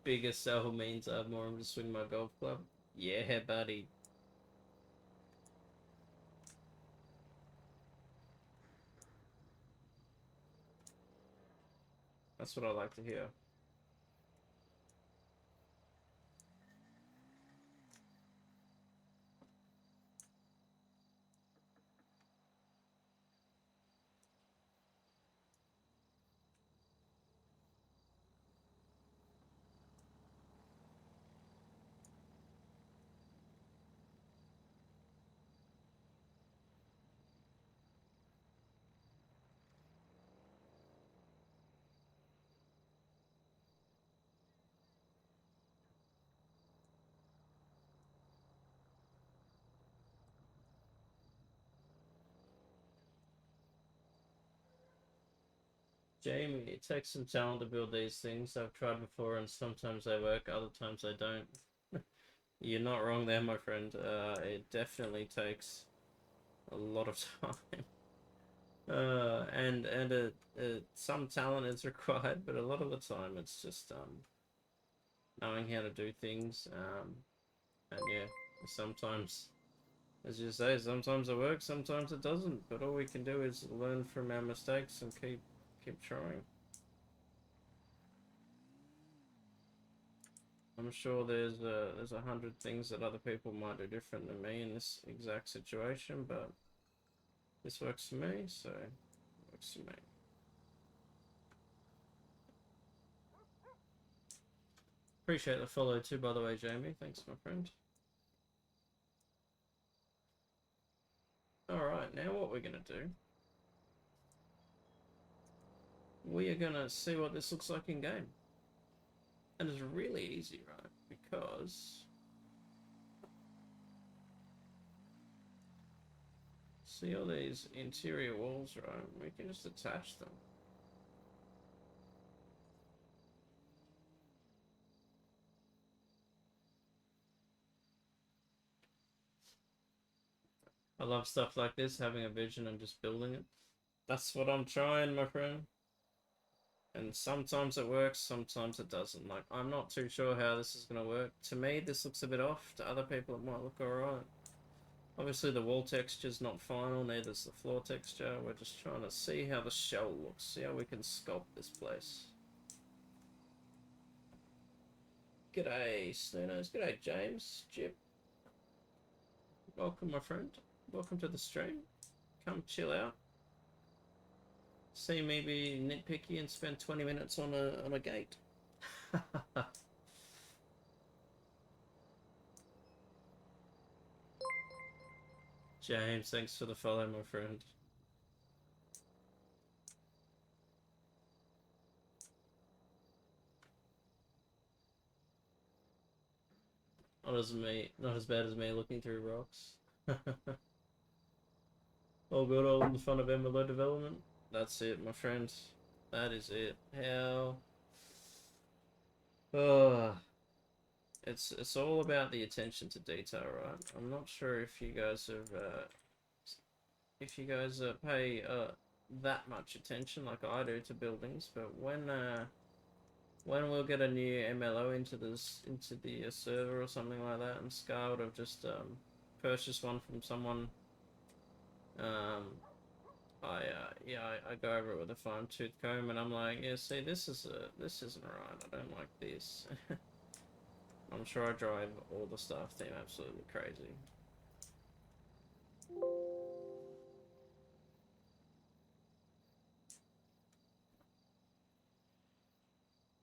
Bigger cell means I have more room to swing my golf club. Yeah, buddy. That's what I like to hear. Jamie, it takes some talent to build these things. I've tried before and sometimes they work, other times they don't. You're not wrong there, my friend. It definitely takes a lot of time. And some talent is required, but a lot of the time it's just knowing how to do things. And yeah, sometimes, as you say, sometimes it works, sometimes it doesn't. But all we can do is learn from our mistakes and keep trying. I'm sure there's 100 things that other people might do different than me in this exact situation, but this works for me, so it works for me. Appreciate the follow too, by the way, Jamie. Thanks, my friend. Alright, now what we're gonna do, we are gonna see what this looks like in game. And it's really easy, right? Because see all these interior walls, right? We can just attach them. I love stuff like this, having a vision and just building it. That's what I'm trying, my friend. And sometimes it works, sometimes it doesn't. Like, I'm not too sure how this is going to work. To me, this looks a bit off. To other people, it might look alright. Obviously, the wall texture's not final, neither's the floor texture. We're just trying to see how the shell looks, see how we can sculpt this place. G'day, Snoonos. G'day, James. Jip. Welcome, my friend. Welcome to the stream. Come chill out. See me be nitpicky and spend 20 minutes on a gate. James, thanks for the follow, my friend. Not as bad as me looking through rocks. All good, all in the fun of MLO development. That's it, my friend. That is it. How? It's all about the attention to detail, right? I'm not sure if you guys pay that much attention like I do to buildings, but when we'll get a new MLO into the server or something like that, and Scar would have just purchased one from someone. I go over it with a fine tooth comb, and I'm like, yeah, see, this isn't right. I don't like this. I'm sure I drive all the staff team absolutely crazy.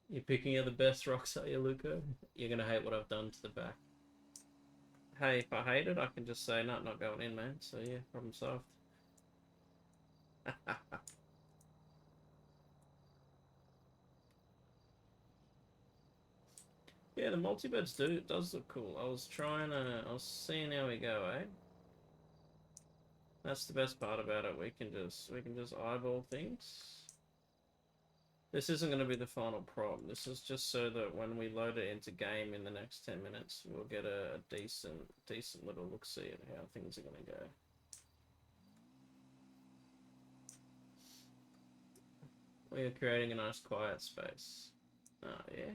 You're picking out the best rocks, are you, Luca? You're gonna hate what I've done to the back. Hey, if I hate it, I can just say, no, not going in, man. So yeah, problem solved. Yeah, the multi-beds does look cool. I was seeing how we go, eh? That's the best part about it. We can just eyeball things. This isn't going to be the final prop. This is just so that when we load it into game in the next 10 minutes, we'll get a decent little look-see at how things are going to go. We are creating a nice quiet space. Oh, yeah.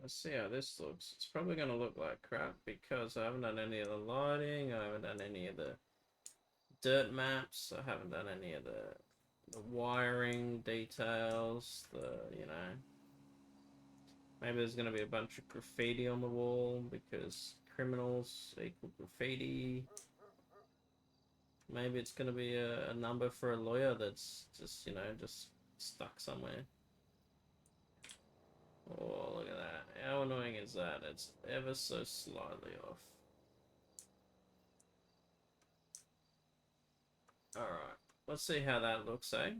let's see how this looks. It's probably going to look like crap because I haven't done any of the lighting, I haven't done any of the dirt maps, I haven't done any of the wiring details, you know, maybe there's going to be a bunch of graffiti on the wall because criminals equal graffiti. Maybe it's going to be a number for a lawyer that's just, you know, just stuck somewhere. Oh, look at that. How annoying is that? It's ever so slightly off. Alright, let's see how that looks, eh?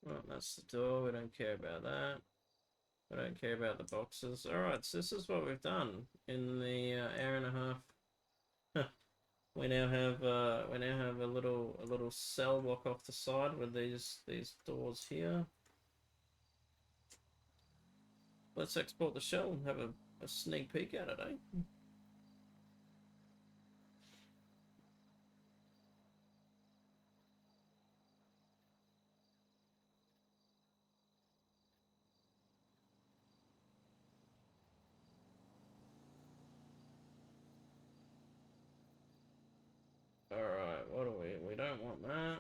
Well, that's the door. We don't care about that. We don't care about the boxes. Alright, so this is what we've done in the hour and a half. We now have a little cell block off the side with these doors here. Let's export the shell and have a sneak peek at it, eh? Alright, what do we don't want that.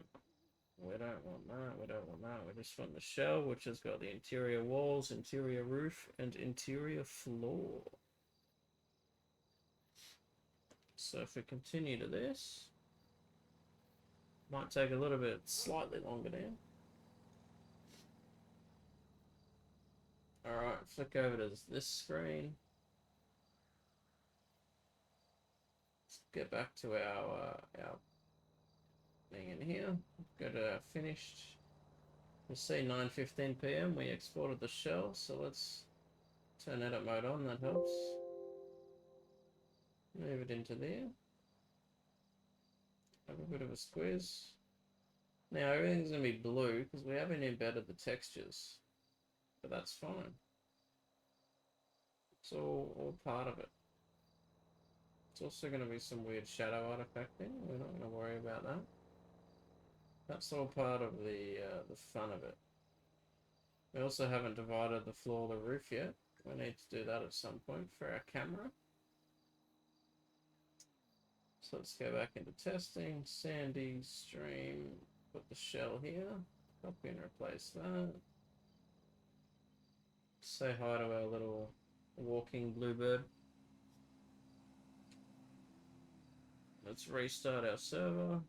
We don't want that, we don't want that. We just want the shell, which has got the interior walls, interior roof, and interior floor. So if we continue to this, might take a little bit slightly longer now. Alright, flick over to this screen. Let's get back to our thing in here. Go to finished. We see 9:15 PM. We exported the shell, so let's turn edit mode on. That helps. Move it into there. Have a bit of a squeeze. Now everything's gonna be blue because we haven't embedded the textures, but that's fine. It's all part of it. It's also going to be some weird shadow artifacting. We're not going to worry about that. That's all part of the fun of it. We also haven't divided the floor, the roof yet. We need to do that at some point for our camera. So let's go back into testing, Sandy, stream, put the shell here, copy and replace that. Say hi to our little walking bluebird. Let's restart our server.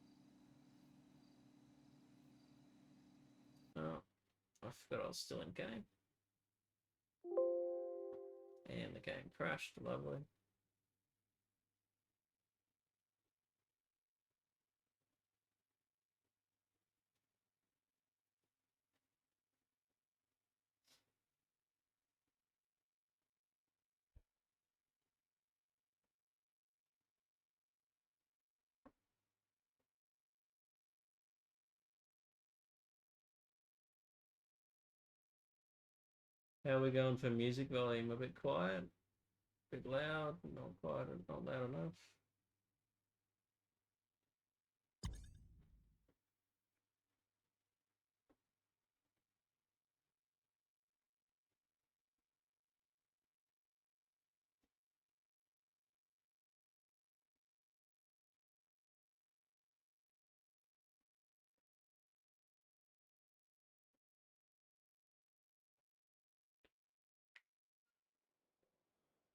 Oh, I forgot I was still in game. And the game crashed, lovely. How are we going for music volume? A bit quiet? A bit loud? Not quiet, not loud enough?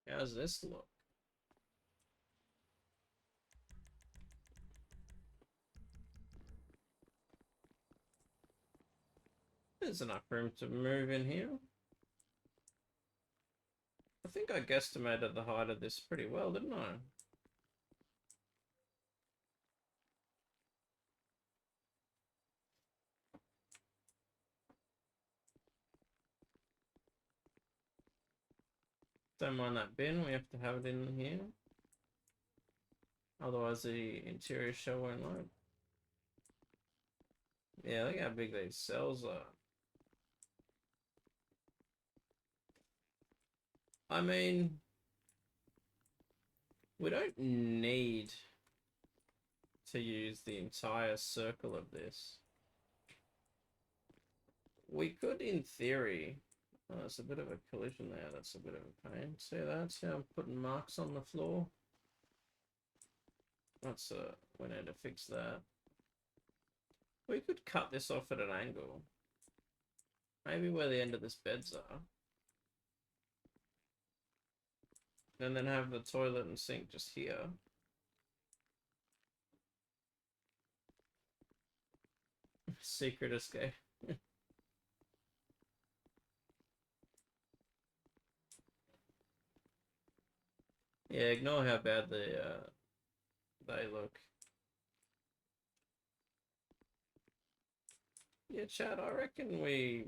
How's this look? There's enough room to move in here. I think I guesstimated the height of this pretty well, didn't I? Don't mind that bin, we have to have it in here. Otherwise the interior shell won't load. Yeah, look how big these cells are. I mean, we don't need to use the entire circle of this. We could, in theory. Oh, there's a bit of a collision there. That's a bit of a pain. See that? See how I'm putting marks on the floor? That's we need to fix that. We could cut this off at an angle. Maybe where the end of this beds are. And then have the toilet and sink just here. Secret escape. Yeah, ignore how bad they look. Yeah, Chad, I reckon we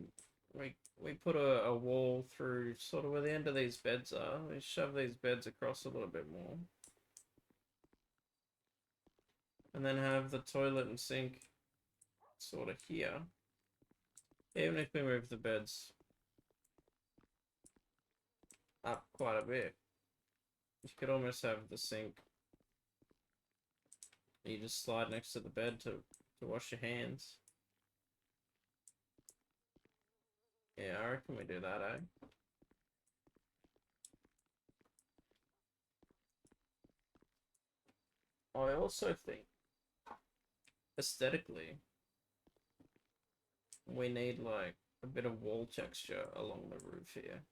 put a wall through sort of where the end of these beds are. We shove these beds across a little bit more. And then have the toilet and sink sort of here. Even if we move the beds up quite a bit, you could almost have the sink. You just slide next to the bed to wash your hands. Yeah, I reckon we do that, eh? I also think, aesthetically, we need like a bit of wall texture along the roof here.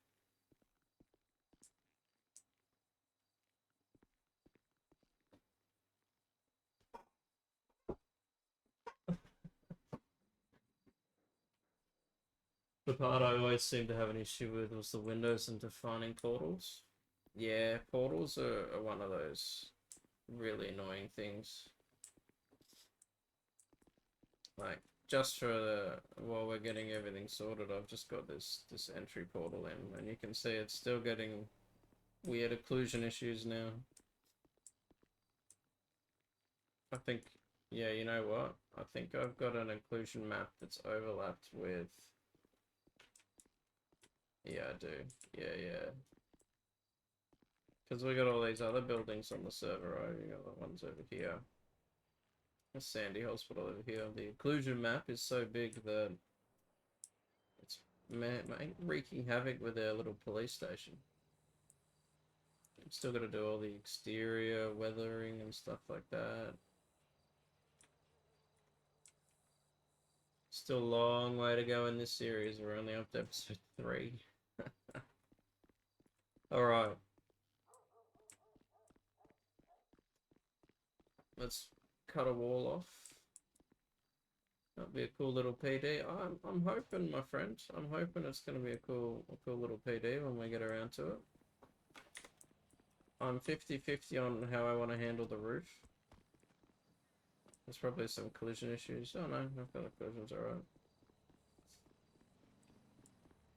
The part I always seem to have an issue with was the windows and defining portals. Yeah, portals are one of those really annoying things. Like, just for the, while we're getting everything sorted, I've just got this entry portal in, and you can see it's still getting weird occlusion issues now. I think, yeah, you know what? I think I've got an occlusion map that's overlapped with, yeah, I do. Yeah. Because we got all these other buildings on the server, right? You got the ones over here. The Sandy Hospital over here. The occlusion map is so big that it's wreaking havoc with our little police station. I'm still got to do all the exterior weathering and stuff like that. Still a long way to go in this series. We're only up to episode 3. Alright. Let's cut a wall off. That'll be a cool little PD. I'm hoping, my friend. I'm hoping it's going to be a cool little PD when we get around to it. I'm 50-50 on how I want to handle the roof. There's probably some collision issues. Oh no, I've got the collisions alright.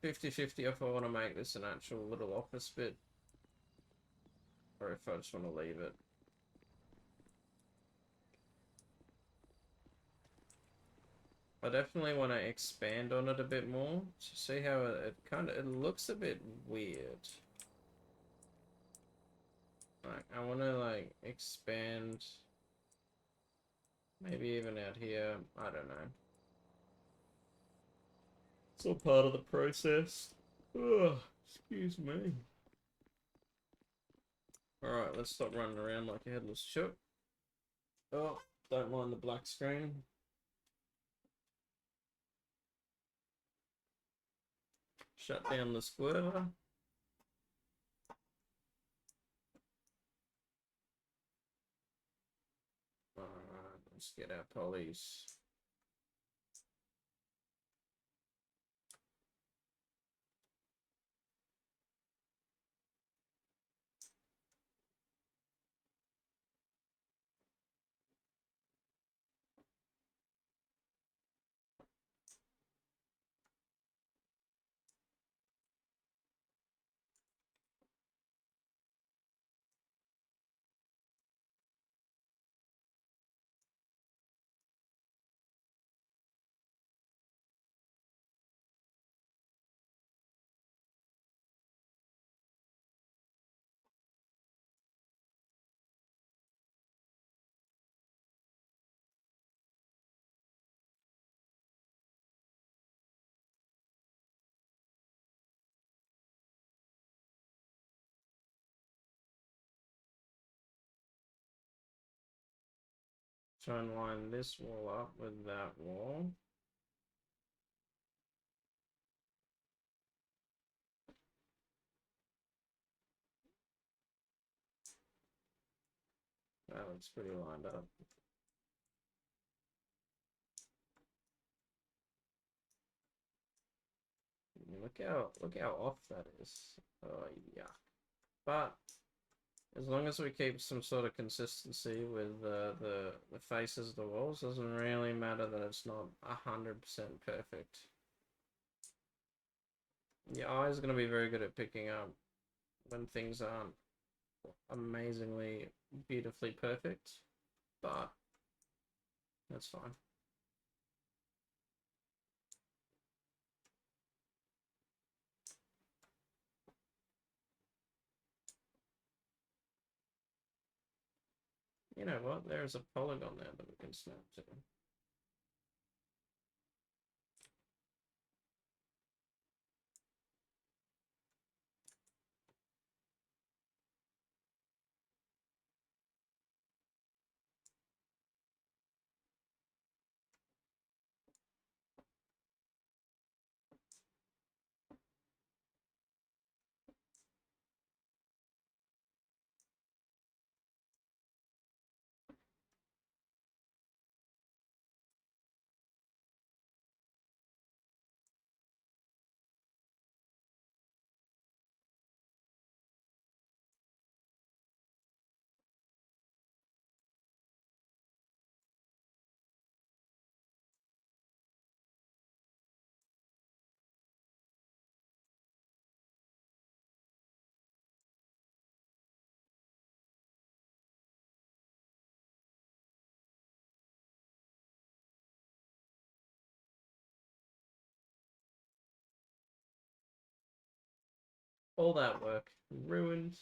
50-50 if I want to make this an actual little office bit, or if I just want to leave it. I definitely want to expand on it a bit more to see how it looks a bit weird. Like, I want to like expand, maybe even out here. I don't know. It's all part of the process. Oh, excuse me. Alright, let's stop running around like a headless chook. Oh, don't mind the black screen. Shut down the squirter. Alright, let's get our polys. try and line this wall up with that wall. That looks pretty lined up. Look how off that is. Oh yeah. But as long as we keep some sort of consistency with the faces of the walls, doesn't really matter that it's not 100% perfect. Your eye is going to be very good at picking up when things aren't amazingly, beautifully perfect, but that's fine. You know what? There's a polygon there that we can snap to. All that work ruined.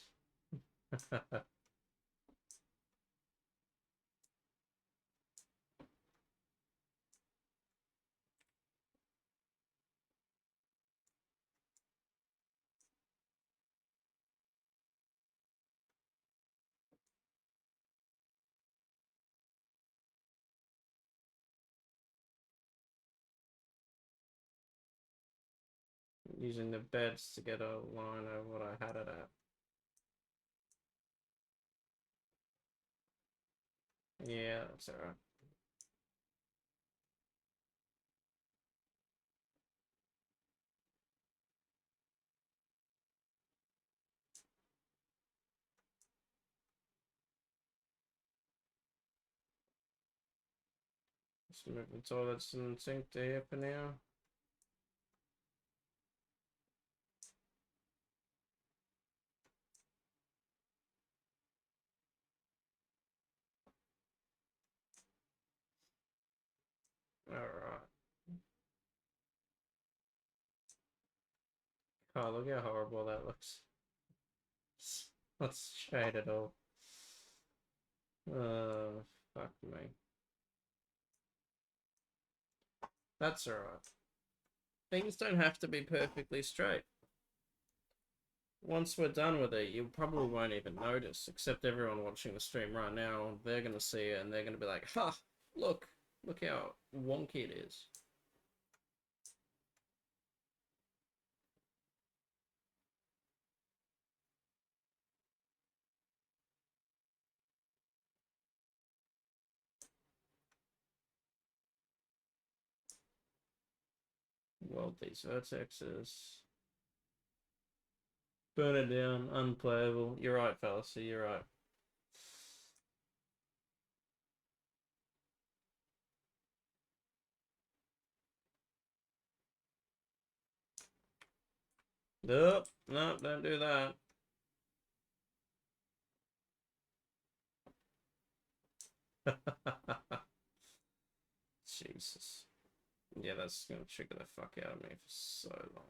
Using the beds to get a line of what I had it at. Yeah, that's alright. Just move the toilets and sink to here for now. Alright. Oh, look how horrible that looks. Let's shade it all. Fuck me. That's alright. Things don't have to be perfectly straight. Once we're done with it, you probably won't even notice, except everyone watching the stream right now, they're gonna see it and they're gonna be like, ha, look how wonky it is. Weld these vertexes. Burn it down, unplayable. You're right, fallacy, you're right. Nope, nope, don't do that. Jesus. Yeah, that's gonna trigger the fuck out of me for so long.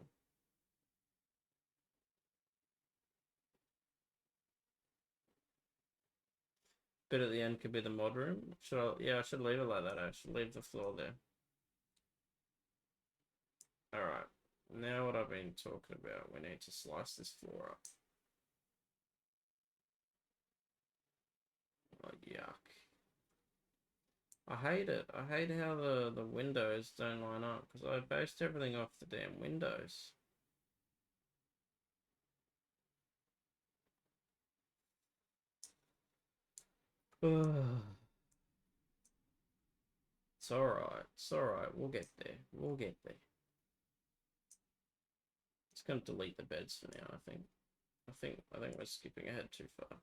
Bit at the end could be the mod room. Should I? Yeah, I should leave it like that. I should leave the floor there. Alright. Now what I've been talking about, we need to slice this floor up. Oh, yuck. I hate it. I hate how the windows don't line up because I based everything off the damn windows. It's alright. It's alright. We'll get there. We'll get there. It's gonna delete the beds for now, I think. I think we're skipping ahead too far.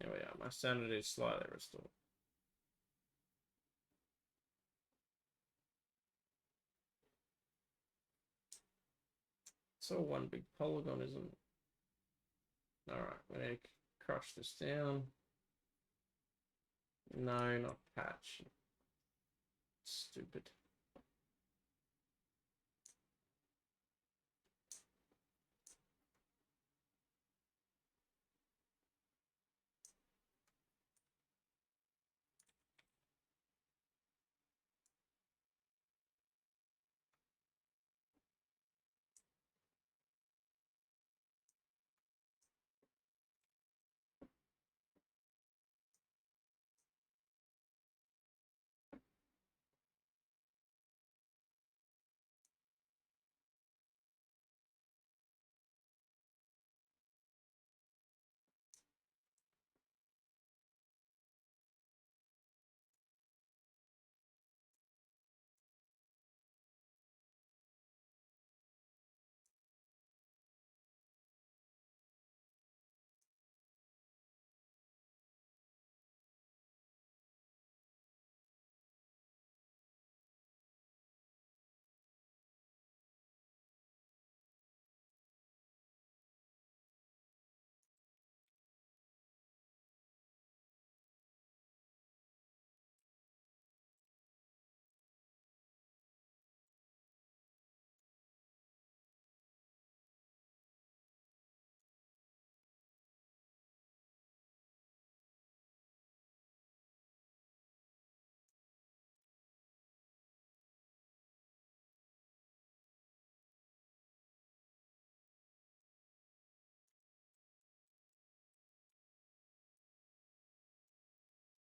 There we are. My sanity is slightly restored. It's all one big polygon, isn't it? Alright, we need to crush this down. No, not patch. Stupid.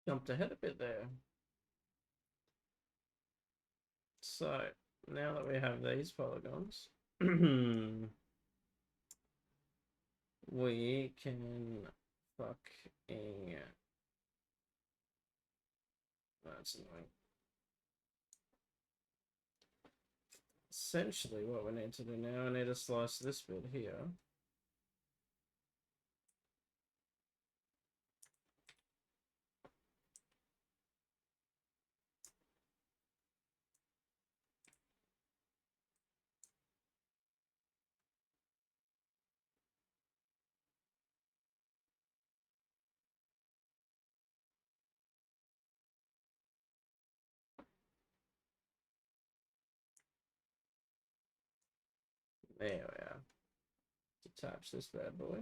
Jumped ahead a bit there. So, now that we have these polygons, we can fucking... That's annoying. Essentially, what we need to do now, I need to slice this bit here. There we are. Detach this bad boy.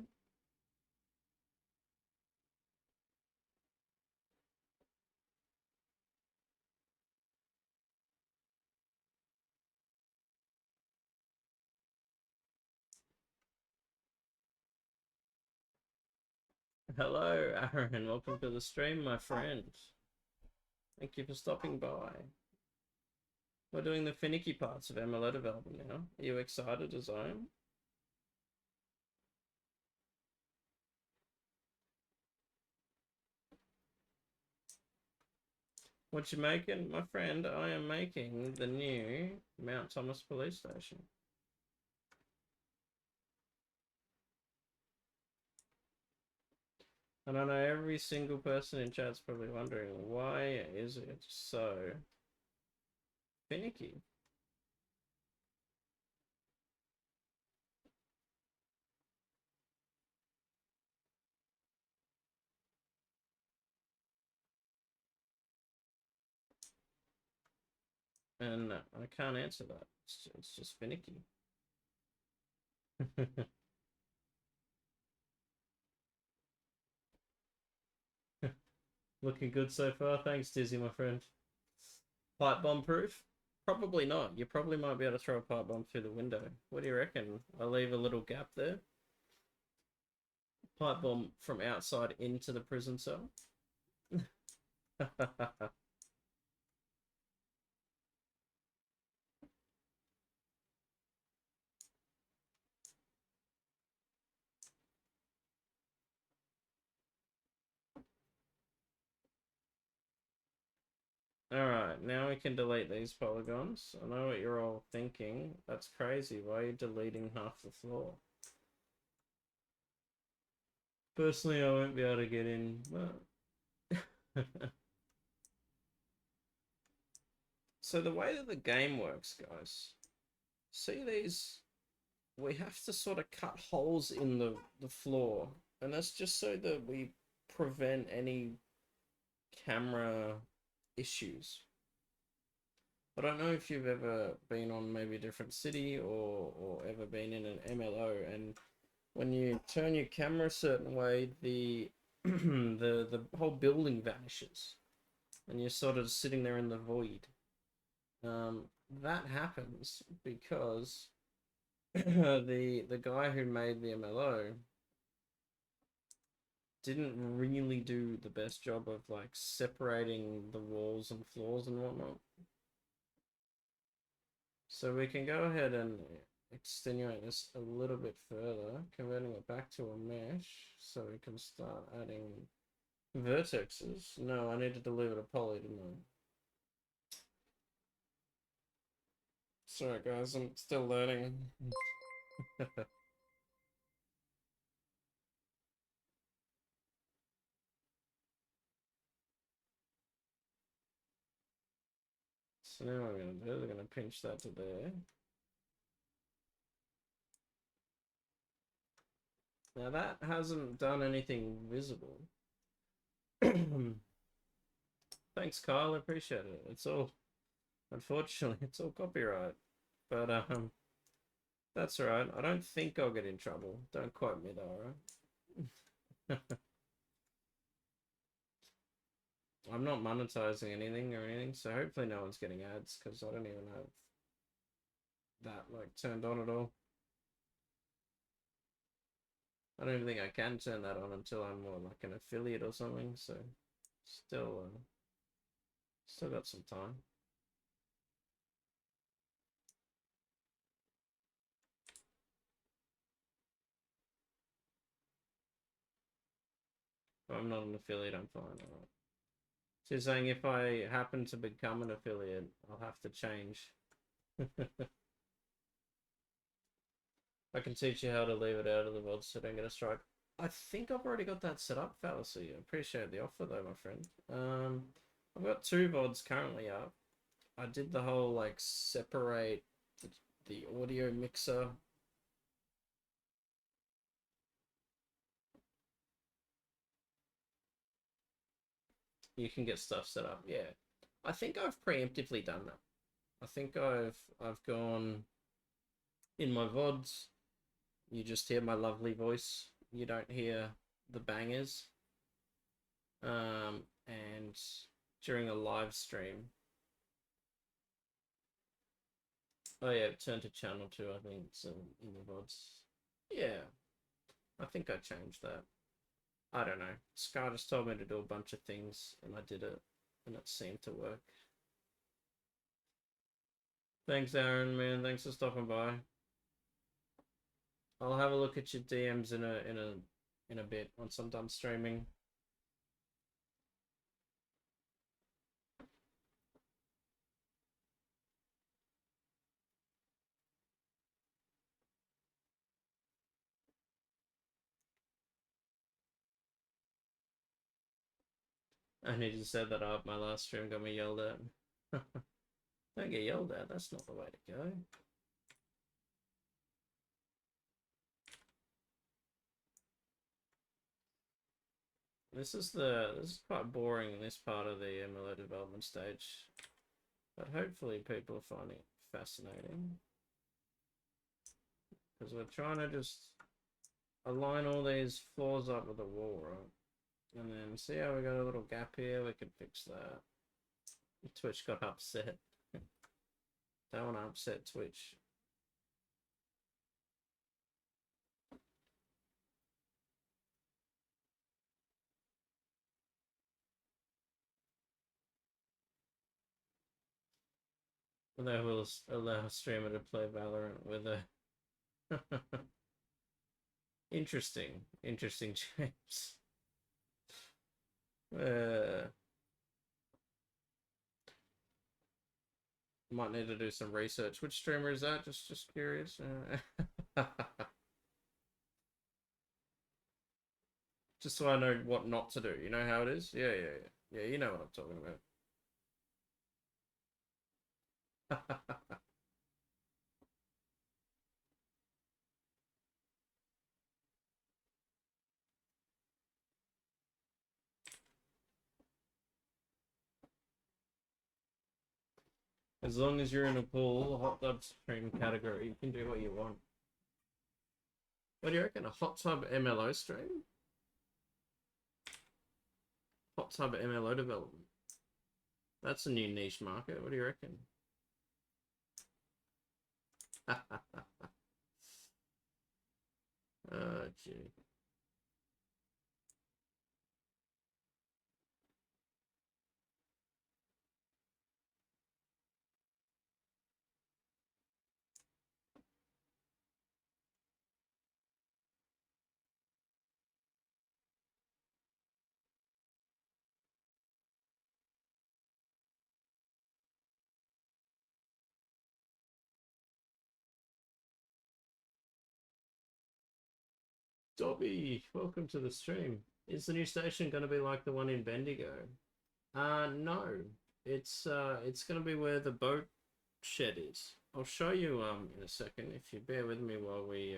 Hello, Aaron. Welcome to the stream, my friend. Thank you for stopping by. We're doing the finicky parts of MLO development now. Are you excited as I am? What you making, my friend? I am making the new Mount Thomas police station. And I know every single person in chat's probably wondering, why is it so finicky? And I can't answer that. It's just finicky. Looking good so far. Thanks, Dizzy, my friend. Pipe bomb proof? Probably not. You probably might be able to throw a pipe bomb through the window. What do you reckon? I'll leave a little gap there. pipe bomb from outside into the prison cell. Alright, now we can delete these polygons. I know what you're all thinking. That's crazy. Why are you deleting half the floor? Personally, I won't be able to get in. But... So the way that the game works, guys, see these? We have to sort of cut holes in the floor. And that's just so that we prevent any camera issues. I don't know if you've ever been on maybe a different city or ever been in an MLO, and when you turn your camera a certain way, the the whole building vanishes, and you're sort of sitting there in the void. That happens because the guy who made the MLO didn't really do the best job of like separating the walls and floors and whatnot. So we can go ahead and extenuate this a little bit further, converting it back to a mesh so we can start adding vertexes. No, I needed to leave it a poly, didn't I? Sorry guys, I'm still learning. So now what we're going to do, we're going to pinch that to there. Now that hasn't done anything visible. Thanks, Kyle. I appreciate it. It's all, unfortunately, it's all copyright. But that's alright. I don't think I'll get in trouble. Don't quote me though, alright? I'm not monetizing anything or anything, so hopefully no one's getting ads because I don't even have that like turned on at all. I don't even think I can turn that on until I'm more like an affiliate or something. So still got some time. If I'm not an affiliate, I'm fine. Alright. So you're saying if I happen to become an affiliate, I'll have to change. I can teach you how to leave it out of the VOD so don't get a strike. I think I've already got that set up, Fallacy. I appreciate the offer though, my friend. I've got 2 VODs currently up. I did the whole like separate the audio mixer. You can get stuff set up, yeah. I think I've preemptively done that. I think I've gone in my VODs. You just hear my lovely voice. You don't hear the bangers. And during a live stream. Oh yeah, turn to channel 2, I think, so in the VODs. Yeah, I think I changed that. I don't know. Scar just told me to do a bunch of things, and I did it, and it seemed to work. Thanks, Aaron, man. Thanks for stopping by. I'll have a look at your DMs in a bit once I'm done streaming. I need to set that up. My last stream got me yelled at. Don't get yelled at. That's not the way to go. This is quite boring in this part of the MLO development stage, but hopefully people are finding it fascinating because we're trying to just align all these floors up with the wall, right? And then see how we got a little gap here. We could fix that. Twitch got upset. Don't want to upset Twitch. They will allow a streamer to play Valorant with a interesting, James. Uh, might need to do some research. Which streamer is that? Just curious. Just so I know what not to do. You know how it is? Yeah, yeah, yeah. Yeah, you know what I'm talking about. As long as you're in a pool, hot tub stream category, you can do what you want. What do you reckon? A hot tub MLO stream? Hot tub MLO development. That's a new niche market. What do you reckon? Oh, gee. Dobby, welcome to the stream. Is the new station going to be like the one in Bendigo? No. It's going to be where the boat shed is. I'll show you in a second if you bear with me while we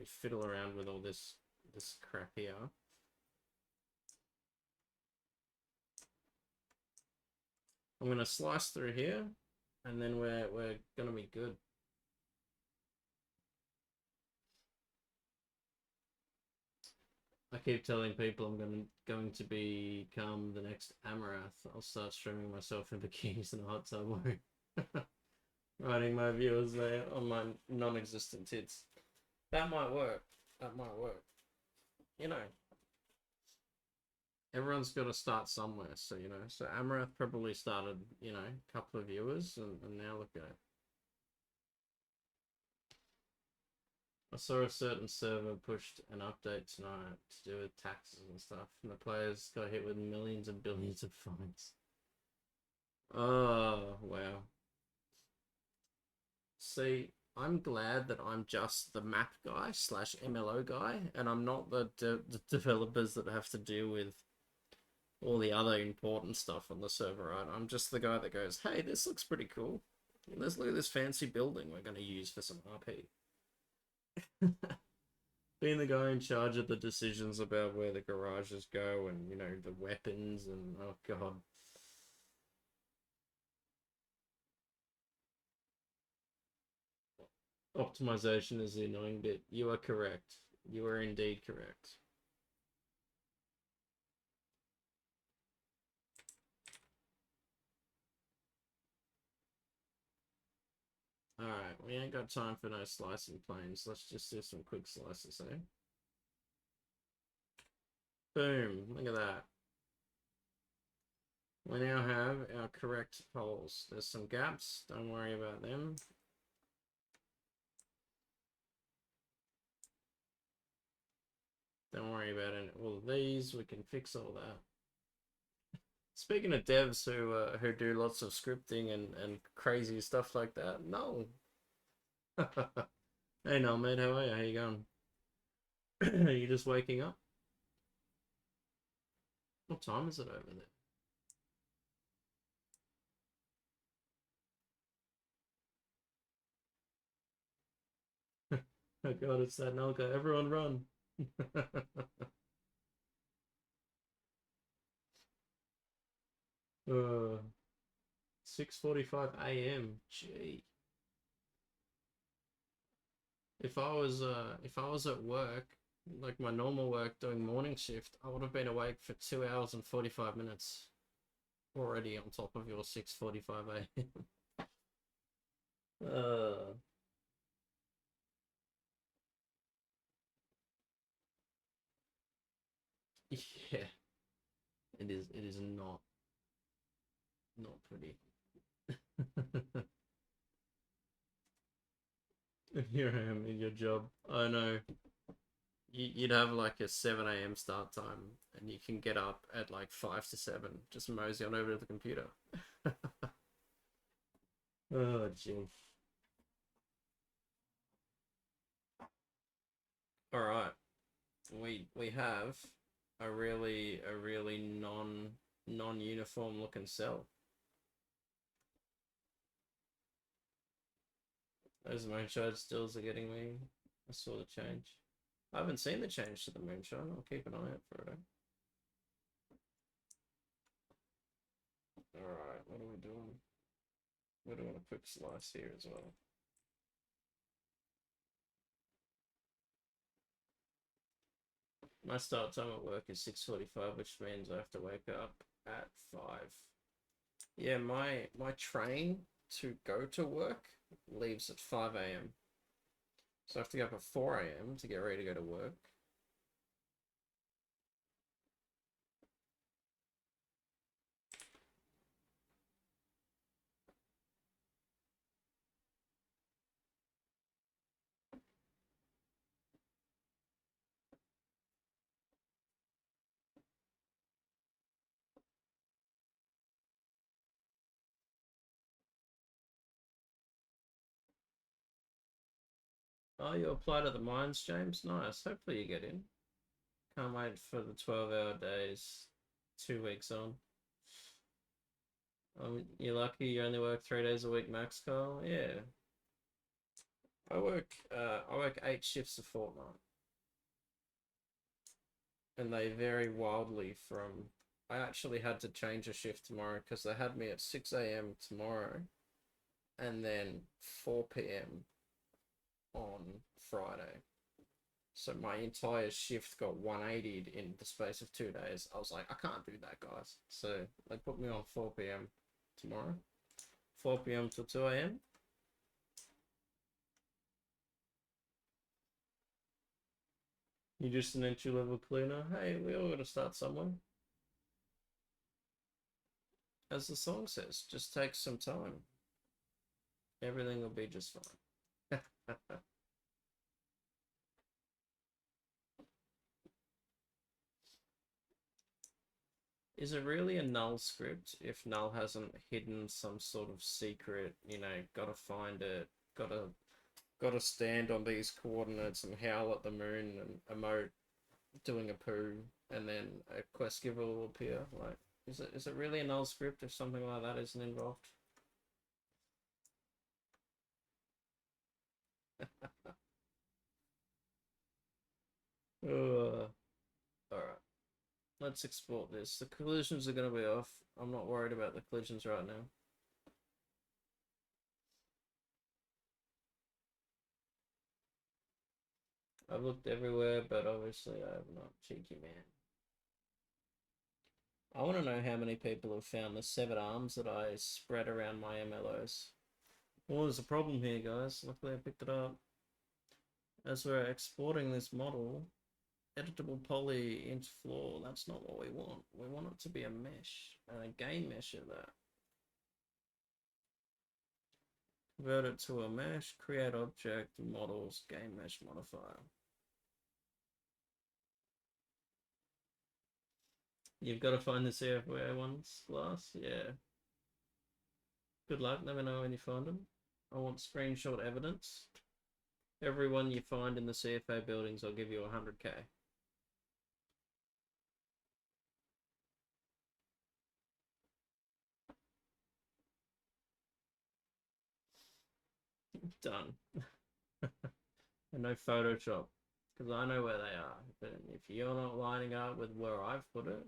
fiddle around with all this crap here. I'm going to slice through here, and then we're going to be good. I keep telling people I'm going to become the next Amarath. I'll start streaming myself in bikinis in a hot tub, riding my viewers there on my non-existent tits. That might work. That might work. You know, everyone's got to start somewhere. So you know, so Amarath probably started, you know, a couple of viewers, and now look at it. I saw a certain server pushed an update tonight to do with taxes and stuff, and the players got hit with millions and billions of fines. Oh, wow. See, I'm glad that I'm just the map guy slash MLO guy, and I'm not the developers that have to deal with all the other important stuff on the server, right? I'm just the guy that goes, hey, this looks pretty cool. Let's look at this fancy building we're going to use for some RP. Being the guy in charge of the decisions about where the garages go and, you know, the weapons and, oh god. Optimization is the annoying bit. You are correct. You are indeed correct. Alright, we ain't got time for no slicing planes. Let's just do some quick slices, eh? Boom, look at that. We now have our correct poles. There's some gaps, don't worry about them. Don't worry about it. All of these, we can fix all that. Speaking of devs who do lots of scripting and crazy stuff like that, no. Hey, no, mate, how are you? How you going? Are you just waking up? What time is it over there? Oh god, it's that Nalka. Everyone run. 6:45 a.m. Gee. If I was at work, like my normal work doing morning shift, I would have been awake for 2 hours and 45 minutes already on top of your 6:45 a.m. uh yeah, it is not pretty. And here I am in your job. I know. You'd have like a 7 a.m. start time, and you can get up at like 5 to 7, just mosey on over to the computer. Oh, gee. All right. We have a really non-uniform looking cell. Those moonshine stills are getting me. I saw the change. I haven't seen the change to the moonshine. I'll keep an eye out for it. Alright, what are we doing? We're doing a quick slice here as well. My start time at work is 6:45, which means I have to wake up at 5. Yeah, my train to go to work leaves at 5 a.m. So I have to get up at 4 a.m. to get ready to go to work. Oh, you apply to the mines, James? Nice. Hopefully you get in. Can't wait for the 12-hour days, 2 weeks on. You're lucky you only work 3 days a week max, Carl. Yeah. I work 8 shifts a fortnight. And they vary wildly from I actually had to change a shift tomorrow because they had me at 6 a.m. tomorrow and then 4 p.m. on Friday. So my entire shift got 180'd in the space of 2 days. I was like, I can't do that, guys. So they put me on 4 p.m. tomorrow, 4 p.m. till 2 a.m. You're just an entry level cleaner. Hey, we all got to start somewhere. As the song says, just take some time. Everything will be just fine. Is it really a null script if null hasn't hidden some sort of secret, gotta find it, gotta stand on these coordinates and howl at the moon and emote doing a poo and then a quest giver will appear? Like, is it really a null script if something like that isn't involved? Alright. Let's export this. The collisions are gonna be off. I'm not worried about the collisions right now. I've looked everywhere, but obviously I have not. Cheeky man. I want to know how many people have found the severed arms that I spread around my MLOs. Well, there's a problem here, guys. Luckily I picked it up. As we're exporting this model, editable poly into floor, that's not what we want. We want it to be a mesh, and a game mesh of that. Convert it to a mesh, create object, models, game mesh modifier. You've got to find the CFWA ones, Glass. Yeah. Good luck. Let me know when you find them. I want screenshot evidence. Everyone you find in the CFA buildings, I'll give you 100k. Done. And no Photoshop, because I know where they are. But if you're not lining up with where I've put it,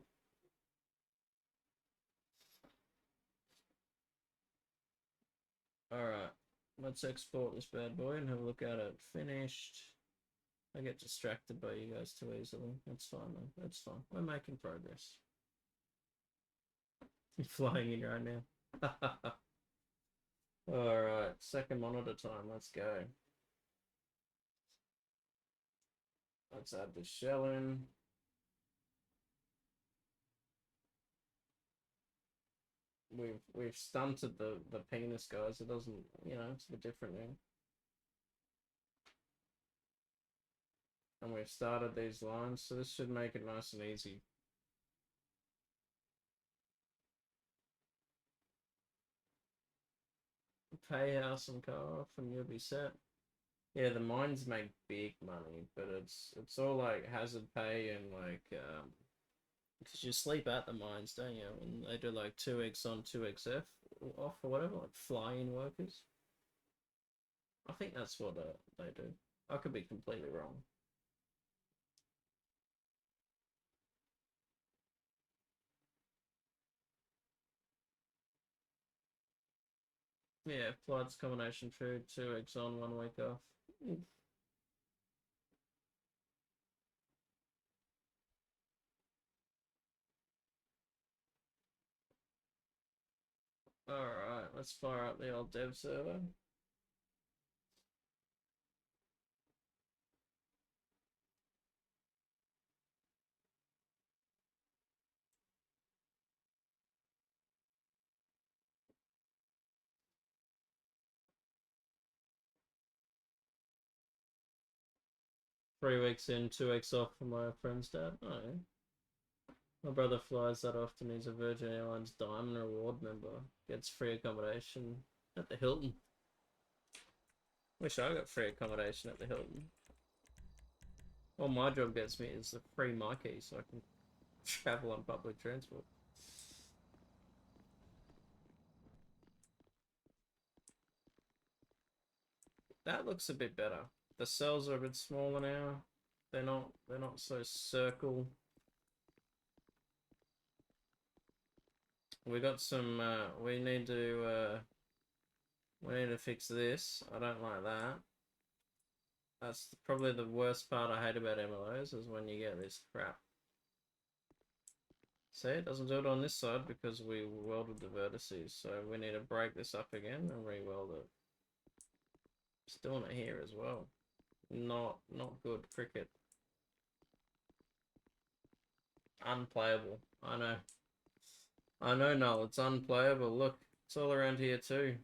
alright. Let's export this bad boy and have a look at it. Finished. I get distracted by you guys too easily. That's fine, though. That's fine. We're making progress. You're flying in right now. Alright, second monitor time. Let's go. Let's add the shell in. We've, we've, stunted the penis, guys. It doesn't, it's a bit different now. And we've started these lines, so this should make it nice and easy. Pay house and car off and you'll be set. Yeah, the mines make big money, but it's all like hazard pay and like because you sleep at the mines, don't you? And they do like 2x on 2x off or whatever, like fly-in workers. I think that's what they do. I could be completely wrong. Yeah, flights, combination food, 2x on, 1 week off. Alright, let's fire up the old dev server. Three weeks in, 2x off for my friend's dad. Oh, yeah. My brother flies that often. He's a Virgin Airlines Diamond Reward member. Gets free accommodation at the Hilton. Wish I got free accommodation at the Hilton. All my job gets me is the free my key so I can travel on public transport. That looks a bit better. The cells are a bit smaller now. They're not so circle. We got some we need to fix this. I don't like that. That's probably the worst part I hate about MLOs is when you get this crap. See, it doesn't do it on this side because we welded the vertices, so we need to break this up again and re-weld it. It's doing it here as well. Not good. Cricket. Unplayable. I know. I know, Noel. It's unplayable. Look, it's all around here too.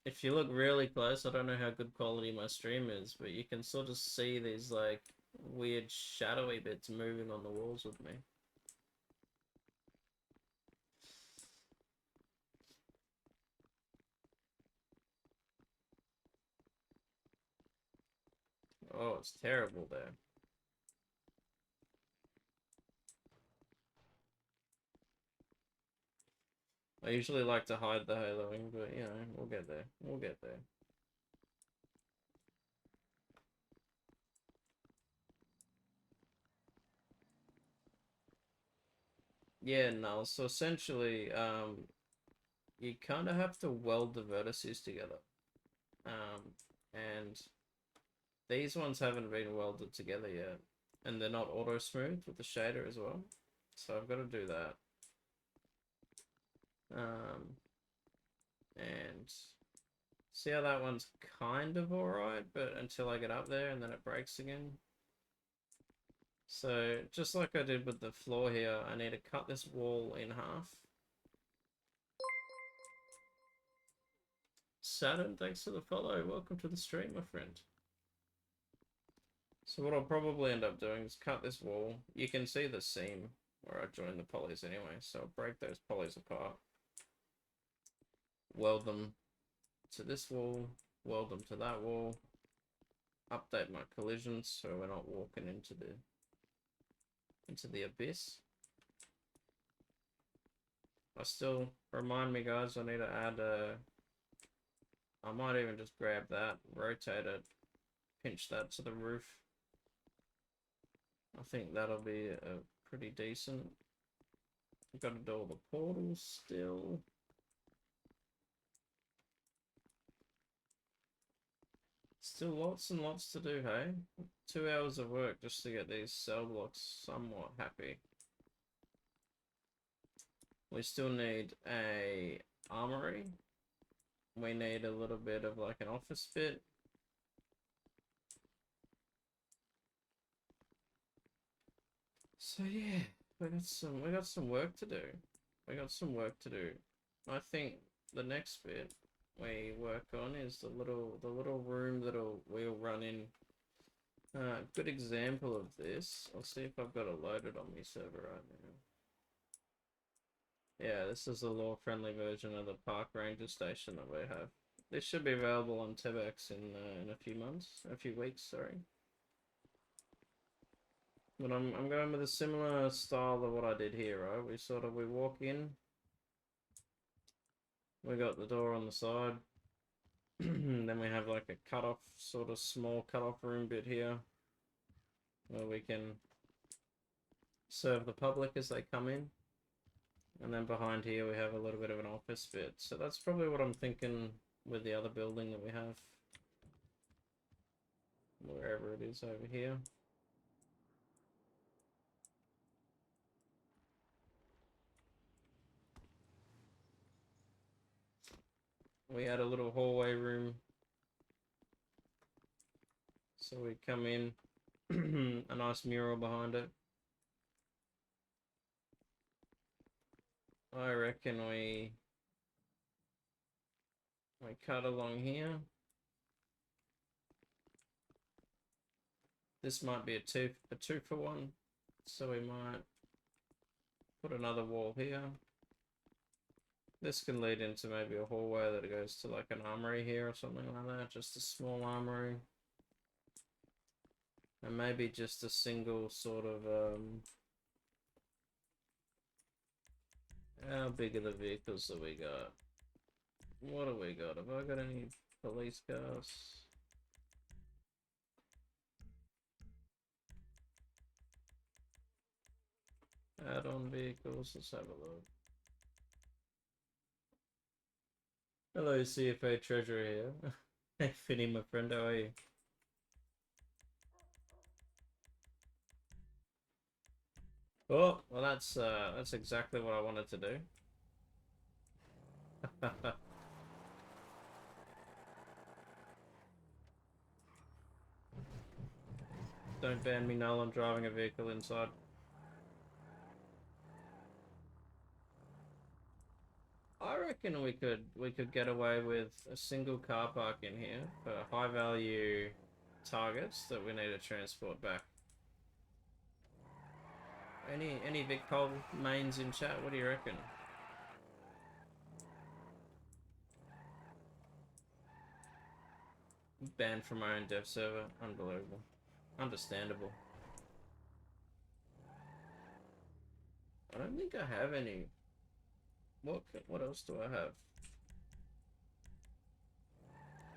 If you look really close, I don't know how good quality my stream is, but you can sort of see these like weird shadowy bits moving on the walls with me. Oh, it's terrible there. I usually like to hide the haloing, but you know, we'll get there. We'll get there. Yeah, no, so essentially, you kind of have to weld the vertices together. And these ones haven't been welded together yet. And they're not auto smooth with the shader as well. So I've got to do that. And see how that one's kind of alright, but until I get up there and then it breaks again. So just like I did with the floor here, I need to cut this wall in half. Saturn, thanks for the follow. Welcome to the stream, my friend. So what I'll probably end up doing is cut this wall. You can see the seam where I joined the pulleys anyway, so I'll break those pulleys apart. Weld them to this wall, weld them to that wall. Update my collisions so we're not walking into the abyss. I still, remind me guys, I need to add I might even just grab that, rotate it, pinch that to the roof. I think that'll be pretty decent. I've got to do all the portals still. Still lots and lots to do, hey? 2 hours of work just to get these cell blocks somewhat happy. We still need a armory. We need a little bit of like an office bit. So yeah, we got some work to do. We got some work to do. I think the next bit we work on is the little room we'll run in. Good example of this. I'll see if I've got it loaded on my server right now. Yeah, this is the law-friendly version of the park ranger station that we have. This should be available on Tebex in a few weeks, sorry. But I'm going with a similar style to what I did here, right? We walk in. We got the door on the side. Then we have like a cut-off, sort of small cut-off room bit here, where we can serve the public as they come in. And then behind here we have a little bit of an office bit. So that's probably what I'm thinking with the other building that we have. Wherever it is over here. We had a little hallway room. So we come in, a nice mural behind it. I reckon we cut along here. This might be a two for one. So we might put another wall here. This can lead into maybe a hallway that goes to like an armory here or something like that. Just a small armory. And maybe just a single sort of, how big are the vehicles that we got? What do we got? Have I got any police cars? Add-on vehicles, let's have a look. Hello, CFA Treasurer here. Hey, Finny, my friend, how are you? Oh, well, that's exactly what I wanted to do. Don't ban me, Null. I'm driving a vehicle inside. I reckon we could get away with a single car park in here for high value targets that we need to transport back. Any Vicpol mains in chat? What do you reckon? Banned from my own dev server. Unbelievable. Understandable. I don't think I have any. What else do I have?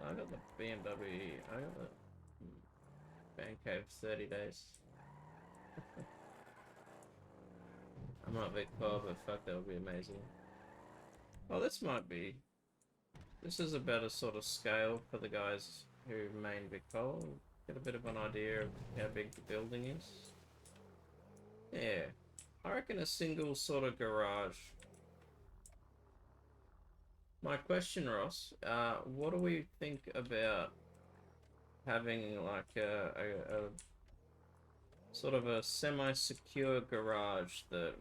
I got the BMW. I got the Bank Cave 30 days. I'm not Vicpol, but fuck, that would be amazing. Oh, this might be. This is about a sort of scale for the guys who main Vicpol. Get a bit of an idea of how big the building is. Yeah. I reckon a single sort of garage. My question, Ross, what do we think about having like a sort of a semi-secure garage that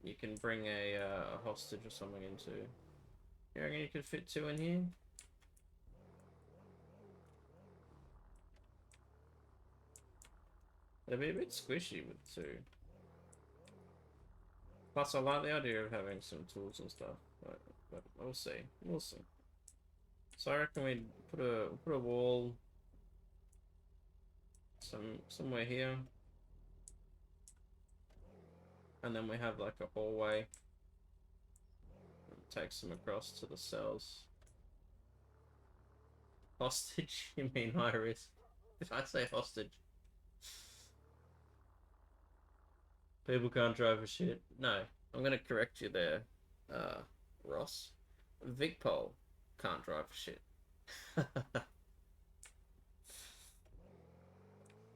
you can bring a hostage or something into? You reckon you could fit two in here? It'd be a bit squishy with two. Plus, I like the idea of having some tools and stuff, but we'll see. We'll see. So I reckon we put a wall somewhere here, and then we have like a hallway that takes them across to the cells. Hostage? You mean high risk? If I say hostage, people can't drive for shit. No, I'm gonna correct you there, Ross. Vicpol can't drive for shit.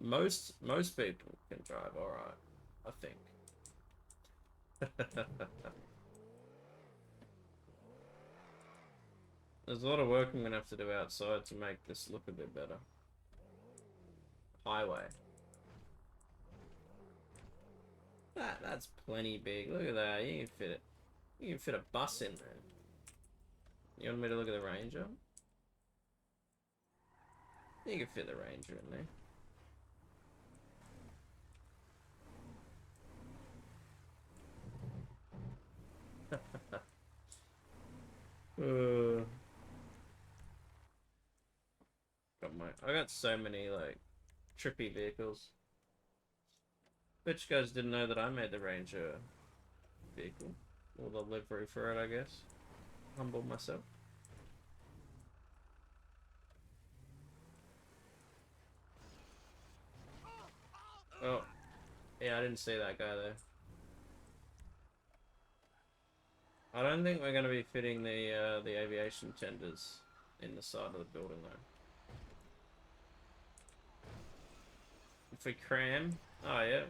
Most people can drive all right, I think. There's a lot of work I'm gonna have to do outside to make this look a bit better. Highway. That's plenty big. Look at that. You can fit it. You can fit a bus in there. You want me to look at the Ranger? You can fit the Ranger in there. I got so many like trippy vehicles. Bet you guys didn't know that I made the Ranger vehicle. Or the livery for it, I guess. Humble myself. Oh, yeah, I didn't see that guy there. I don't think we're going to be fitting the aviation tenders in the side of the building though. If we cram, oh yeah,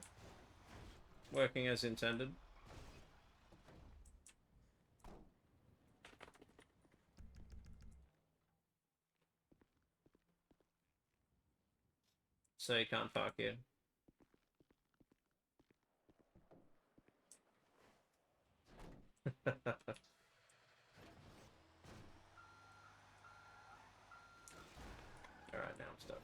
working as intended. So you can't park here. Alright, now I'm stuck.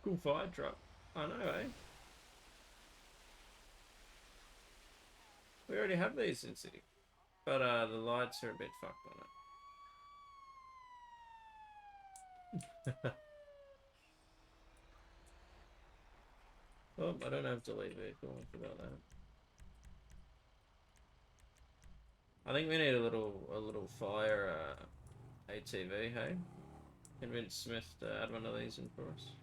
Cool fire truck. I know, eh? We already have these in city. But the lights are a bit fucked on it. Oh, I don't have delete vehicle. I forgot that. I think we need a little fire ATV. Hey, convince Smith to add one of these in for us.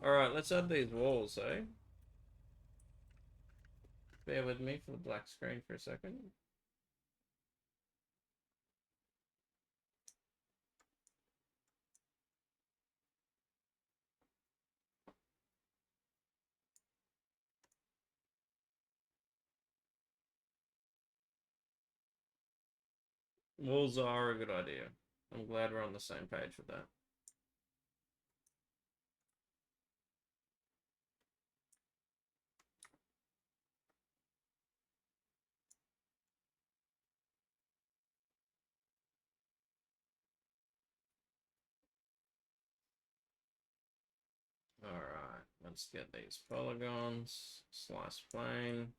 All right, let's add these walls. Eh? Bear with me for the black screen for a second. Walls are a good idea. I'm glad we're on the same page with that. Alright, let's get these polygons. Slice plane.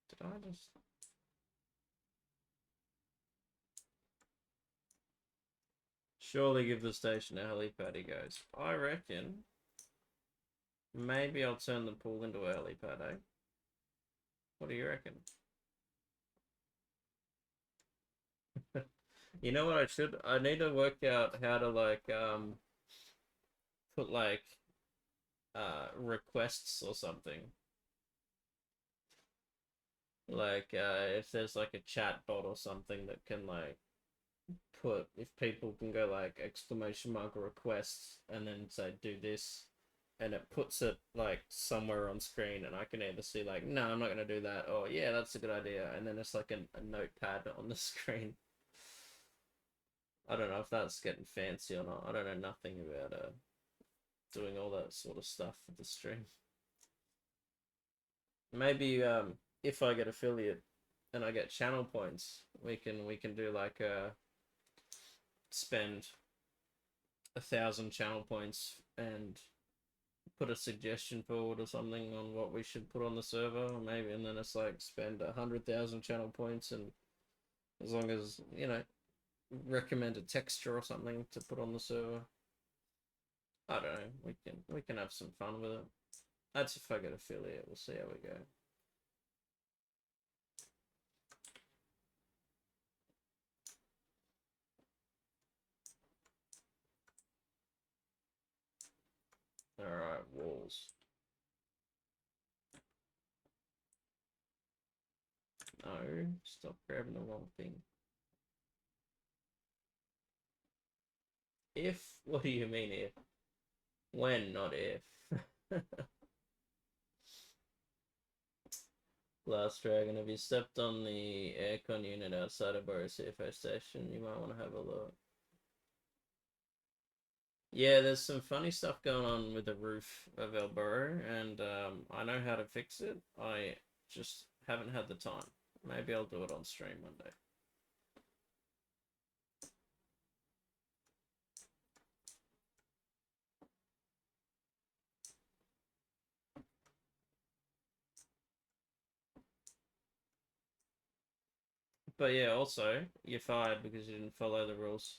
Did I just... Surely give the station a helipad, he goes. I reckon maybe I'll turn the pool into a helipad, eh? What do you reckon? You know what I should? I need to work out how to like put like requests or something. Like if there's like a chat bot or something that can like put, if people can go like exclamation mark requests and then say do this, and it puts it like somewhere on screen, and I can either see like no, I'm not gonna do that, or yeah, that's a good idea, and then it's like a notepad on the screen. I don't know if that's getting fancy or not. I don't know nothing about doing all that sort of stuff with the stream. Maybe if I get affiliate and I get channel points, we can do like spend 1,000 channel points and put a suggestion forward or something on what we should put on the server, or maybe, and then it's like spend 100,000 channel points, and as long as you know, recommend a texture or something to put on the server. I don't know. We can have some fun with it. That's if I get affiliate. We'll see how we go. All right, walls. No, stop grabbing the wrong thing. If? What do you mean if? When, not if. Last Dragon, have you stepped on the aircon unit outside of our CFO station? You might want to have a look. Yeah, there's some funny stuff going on with the roof of our burrow, and I know how to fix it. I just haven't had the time. Maybe I'll do it on stream one day. But yeah, also, you're fired because you didn't follow the rules.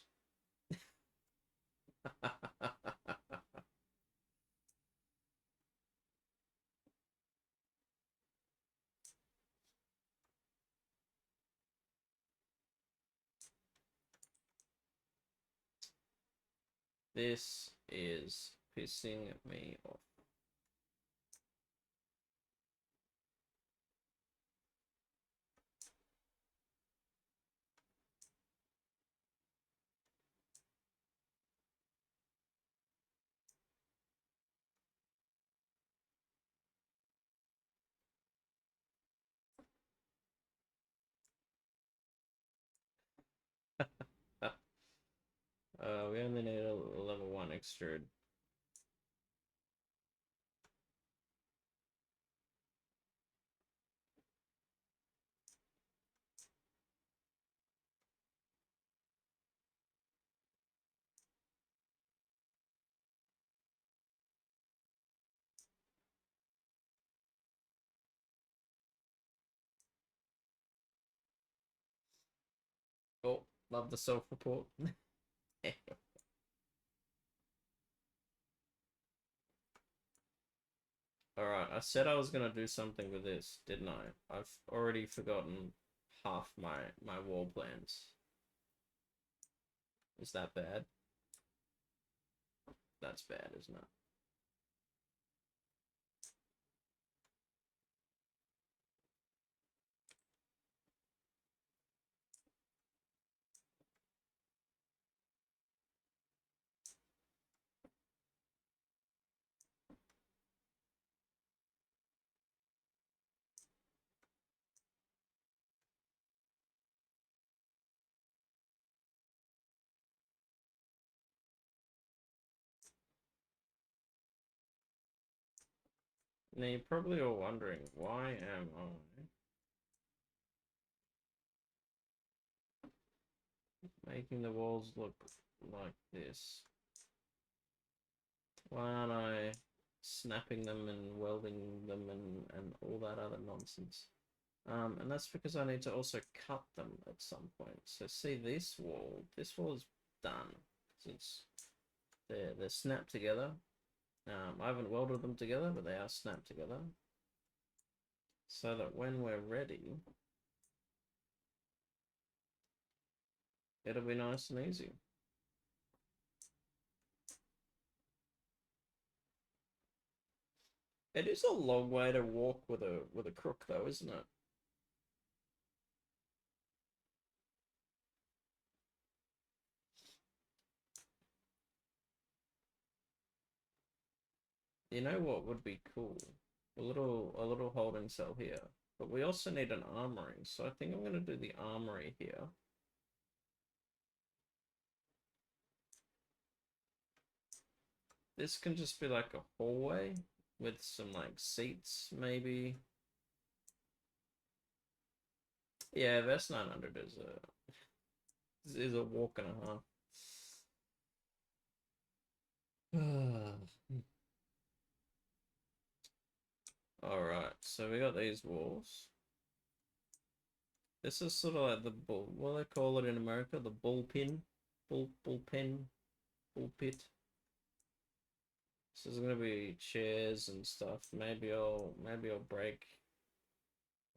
This is pissing me off. We only need a level 1 extrude. Oh, love the self-report. Alright, I said I was gonna do something with this, didn't I? I've already forgotten half my wall plans. Is that bad? That's bad, isn't it? Now you're probably all wondering, why am I making the walls look like this? Why aren't I snapping them and welding them and all that other nonsense? And that's because I need to also cut them at some point. So see this wall is done. Since they're snapped together. I haven't welded them together, but they are snapped together. So that when we're ready, it'll be nice and easy. It is a long way to walk with a crook though, isn't it? You know what would be cool? A little holding cell here. But we also need an armory, so I think I'm gonna do the armory here. This can just be like a hallway with some like seats, maybe. Yeah, Vest 900 is a walk and a half. Alright, so we got these walls. This is sort of like the bull, what do they call it in America? The bullpen? Bullpen? Bullpit? This is gonna be chairs and stuff. Maybe I'll break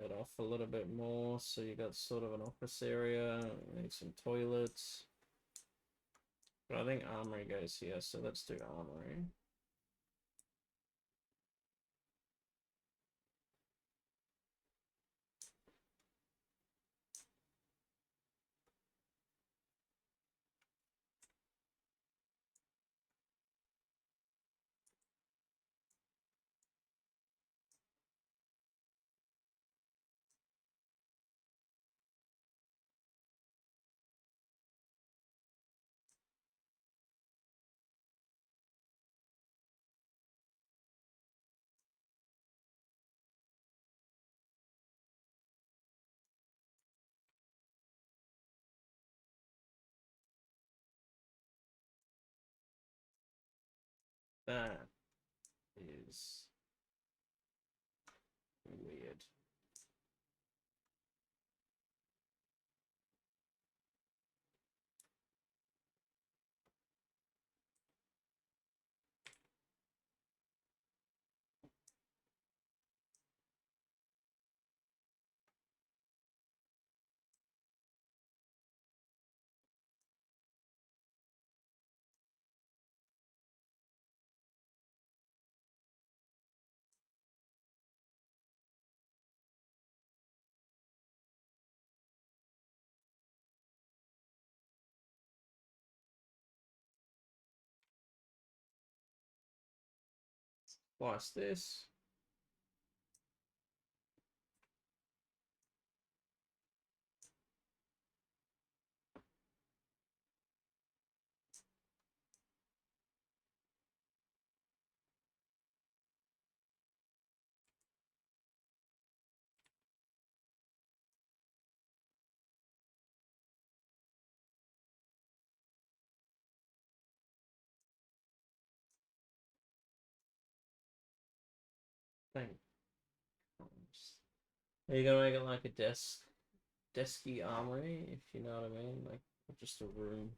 it off a little bit more. So you got sort of an office area, need some toilets. But I think armory goes here, so let's do armory. That is weird. Slice this. Thing. Are you gonna make it like a desky armory, if you know what I mean? Like just a room.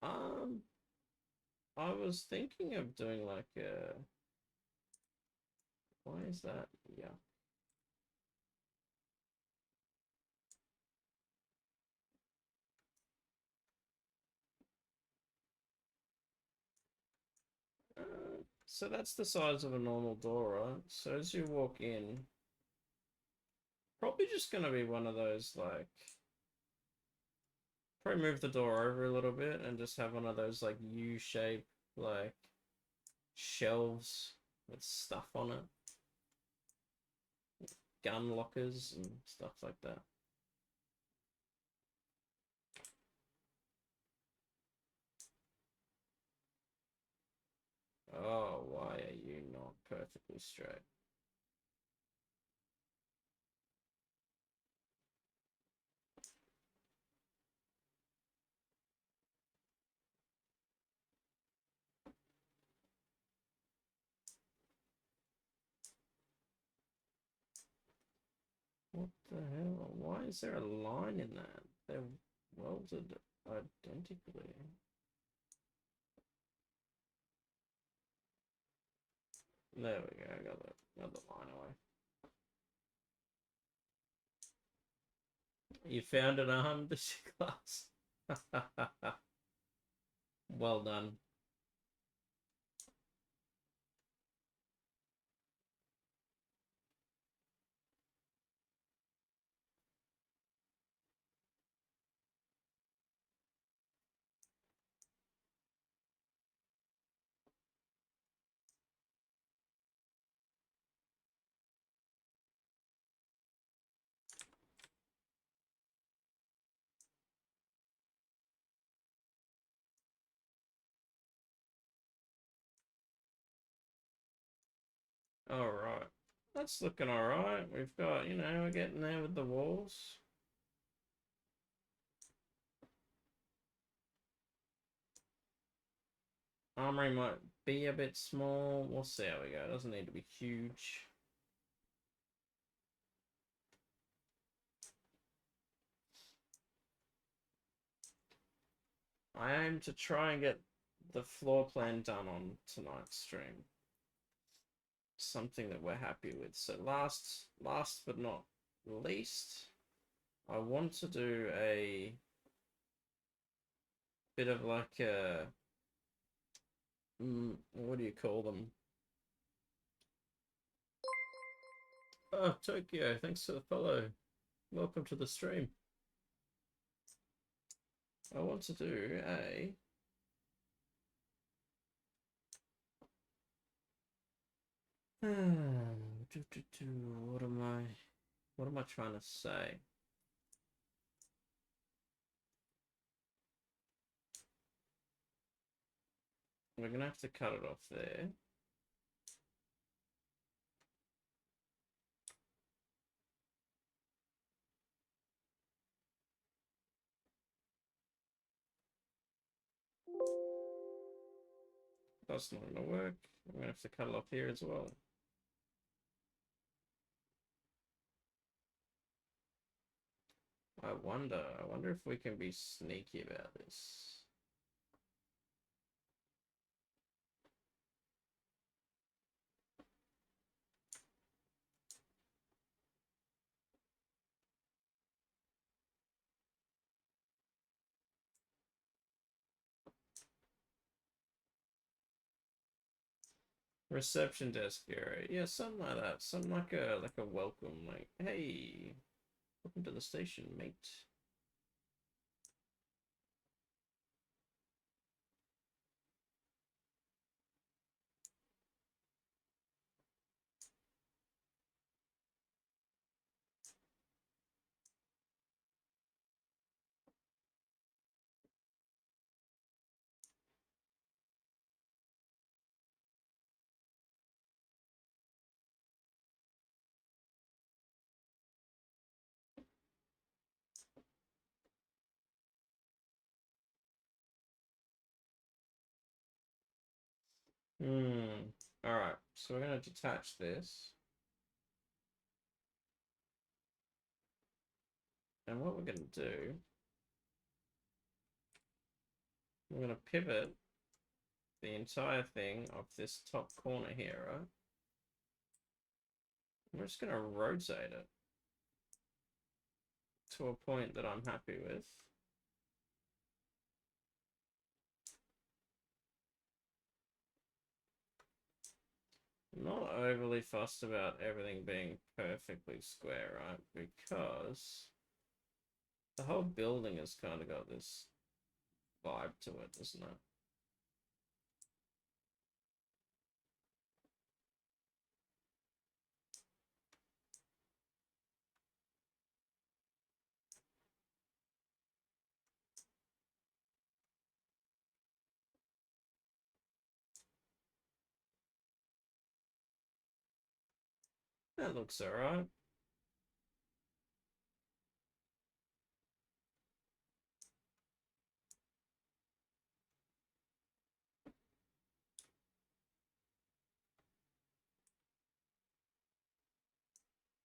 I was thinking of doing like a. Why is that? Yeah. So that's the size of a normal door, right? So as you walk in, probably just gonna be one of those like. Probably move the door over a little bit and just have one of those like U-shape like shelves with stuff on it, gun lockers and stuff like that. Oh, why are you not perfectly straight? What the hell? Why is there a line in that? They're welded identically. There we go, I got the line away. You found an arm to class. Well done. Alright. That's looking alright. We've got, we're getting there with the walls. Armory might be a bit small. We'll see how we go. It doesn't need to be huge. I aim to try and get the floor plan done on tonight's stream. Something that we're happy with. So last but not least, I want to do a bit of like a what do you call them? Oh, Tokyo, thanks for the follow. Welcome to the stream. I want to do a what am I trying to say? We're gonna have to cut it off there. That's not gonna work. I'm gonna have to cut it off here as well. I wonder if we can be sneaky about this. Reception desk area. Yeah, something like that. Something like a welcome, like, hey, welcome to the station, mate. Alright, so we're gonna detach this. And what we're gonna do, we're gonna pivot the entire thing off this top corner here, right? We're just gonna rotate it to a point that I'm happy with. I'm not overly fussed about everything being perfectly square, right? Because the whole building has kind of got this vibe to it, doesn't it? That looks alright.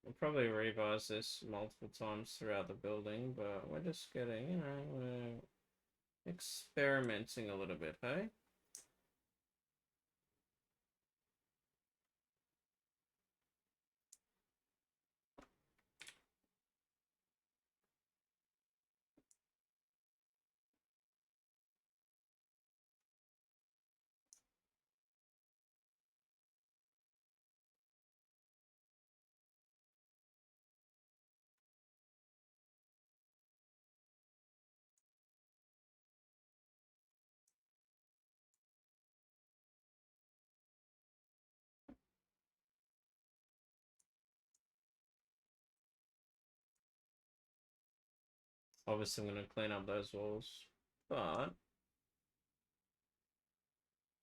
We'll probably revise this multiple times throughout the building, but we're just getting, you know, we're experimenting a little bit, hey? Obviously, I'm going to clean up those walls, but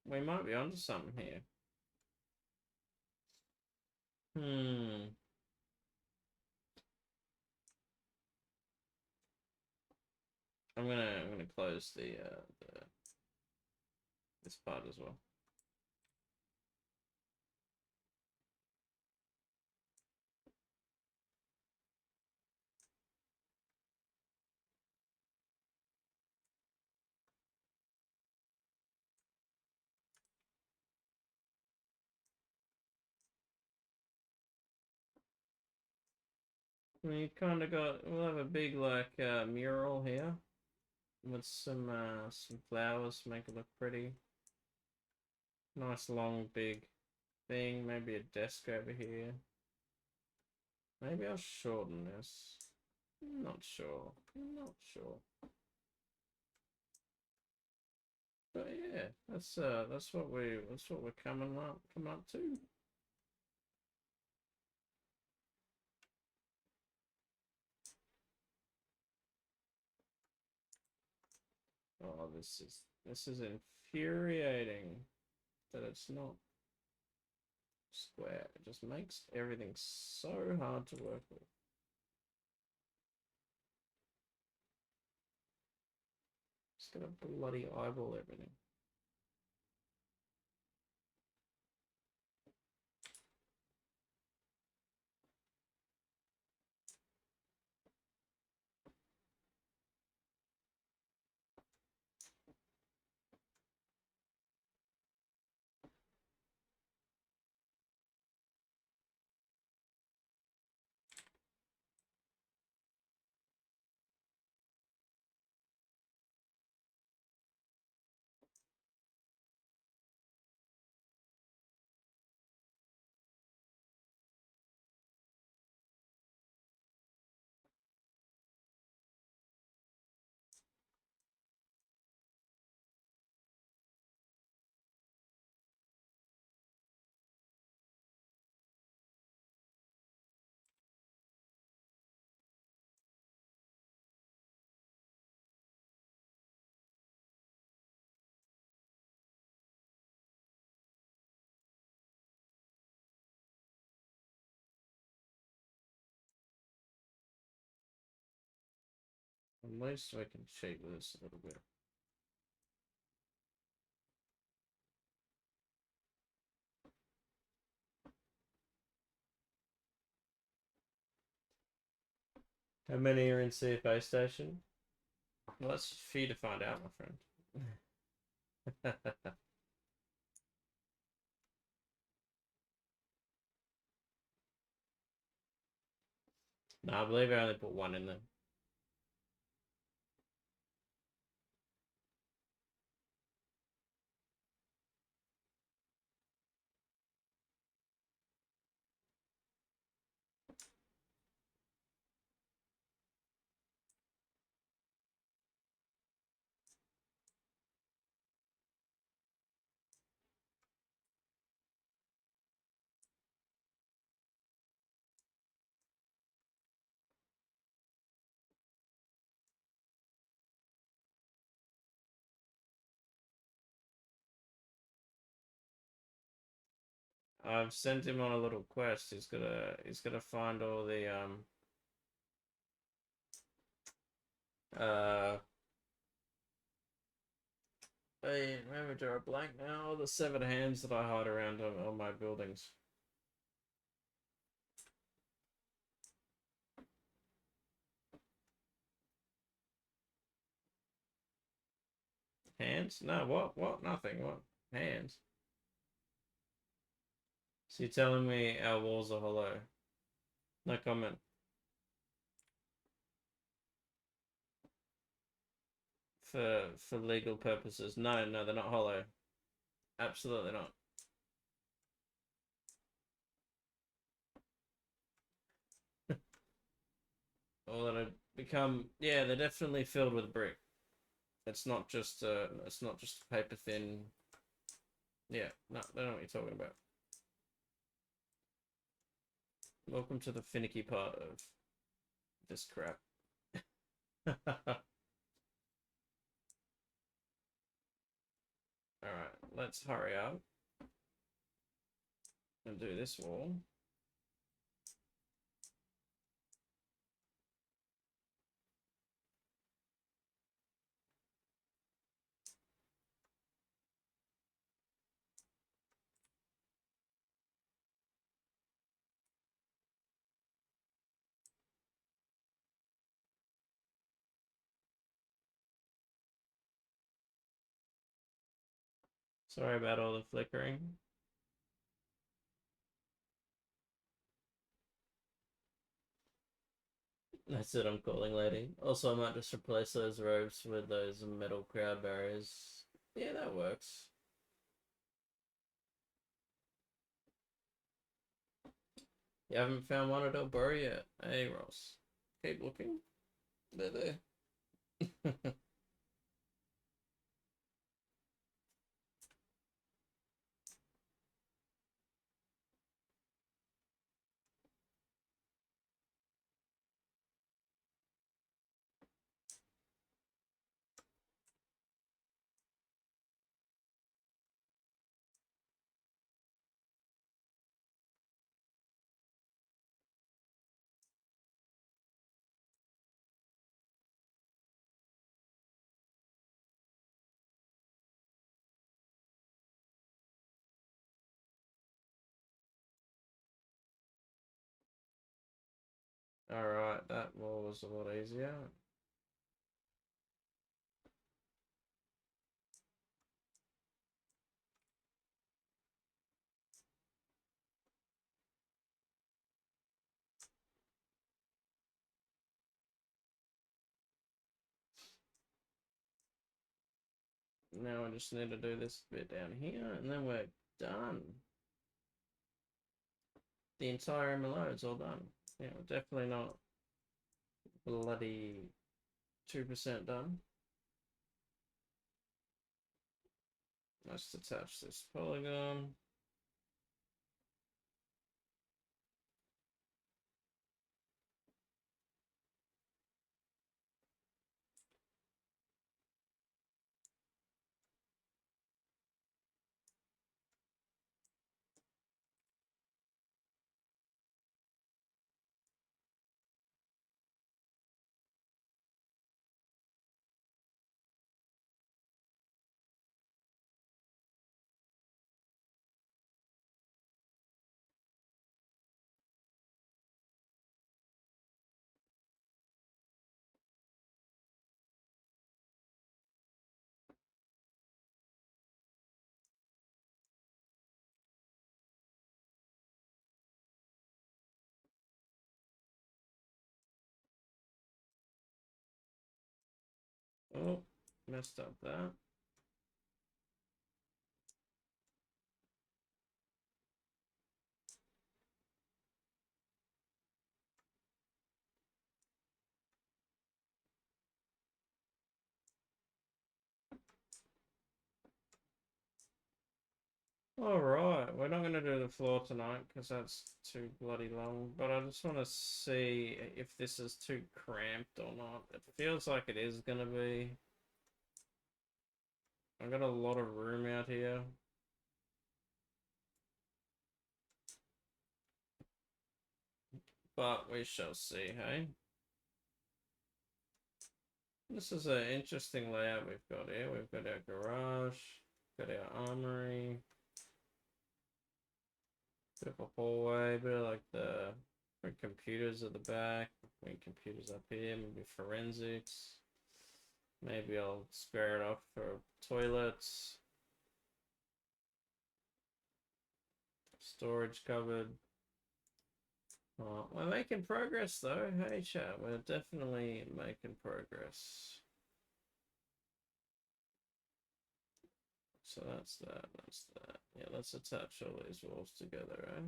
we might be onto something here. I'm gonna close the this part as well. We kind of got. We'll have a big like mural here with some flowers to make it look pretty. Nice long big thing. Maybe a desk over here. Maybe I'll shorten this. Not sure. Not sure. But yeah, that's what we're coming up to. Oh, this is infuriating that it's not square. It just makes everything so hard to work with. Just gonna bloody eyeball everything. At least I can cheat with this a little bit. How many are in CFA station? Well, that's for you to find out, my friend. No, I believe I only put one in there. I've sent him on a little quest. He's gonna find all the hey, remember to a blank now. All the 7 hands that I hide around on my buildings. Hands? No, what? What? Nothing. What? Hands? So you're telling me our walls are hollow? No comment. For legal purposes. No, no, they're not hollow. Absolutely not. Or that have become, yeah, they're definitely filled with brick. It's not just paper thin. Yeah, no, they know what you're talking about. Welcome to the finicky part of this crap. Alright, let's hurry up and do this wall. Sorry about all the flickering. That's it, I'm calling lady. Also, I might just replace those ropes with those metal crowd barriers. Yeah, that works. You haven't found one at Elboro yet? Hey, Ross. Keep looking. They're there. Alright, that was a lot easier. Now I just need to do this bit down here, and then we're done. The entire MLO is all done. Yeah, we're definitely not bloody 2% done. Let's detach this polygon. Oh, messed up that. Alright, we're not going to do the floor tonight because that's too bloody long, but I just want to see if this is too cramped or not. It feels like it is going to be. I've got a lot of room out here. But we shall see, hey? This is an interesting layout we've got here. We've got our garage, got our armory, bit of a hallway, bit of like the computers at the back, computers up here, maybe forensics. Maybe I'll spare it off for toilets, storage cupboard. Oh, we're making progress though. Hey chat, we're definitely making progress. So that's that, that's that. Yeah, let's attach all these walls together, eh?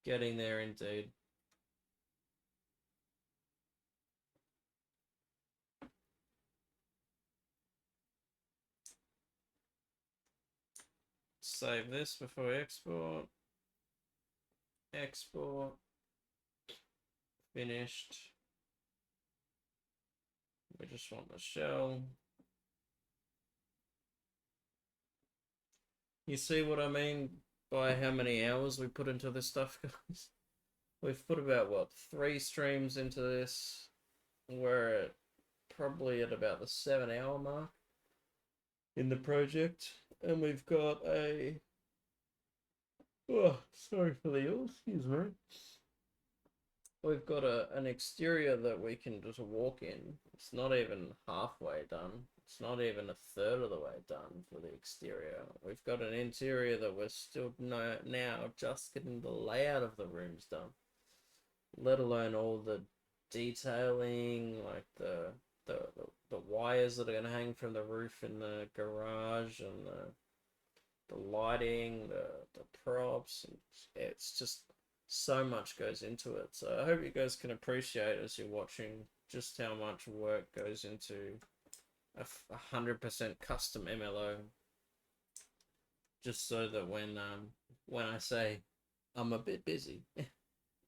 Getting there indeed. Save this before export. Export. Finished. We just want the shell. You see what I mean by how many hours we put into this stuff, guys? We've put about, what, 3 streams into this. We're at probably at about the 7-hour mark in the project. And we've got a... Oh, sorry for the yawn, excuse me. We've got an exterior that we can just walk in. It's not even halfway done. It's not even a third of the way done for the exterior. We've got an interior that we're still now just getting the layout of the rooms done, let alone all the detailing, like the wires that are going to hang from the roof in the garage, and the lighting, the props. It's just so much goes into it. So I hope you guys can appreciate as you're watching just how much work goes into a 100% custom MLO. Just so that when I say I'm a bit busy,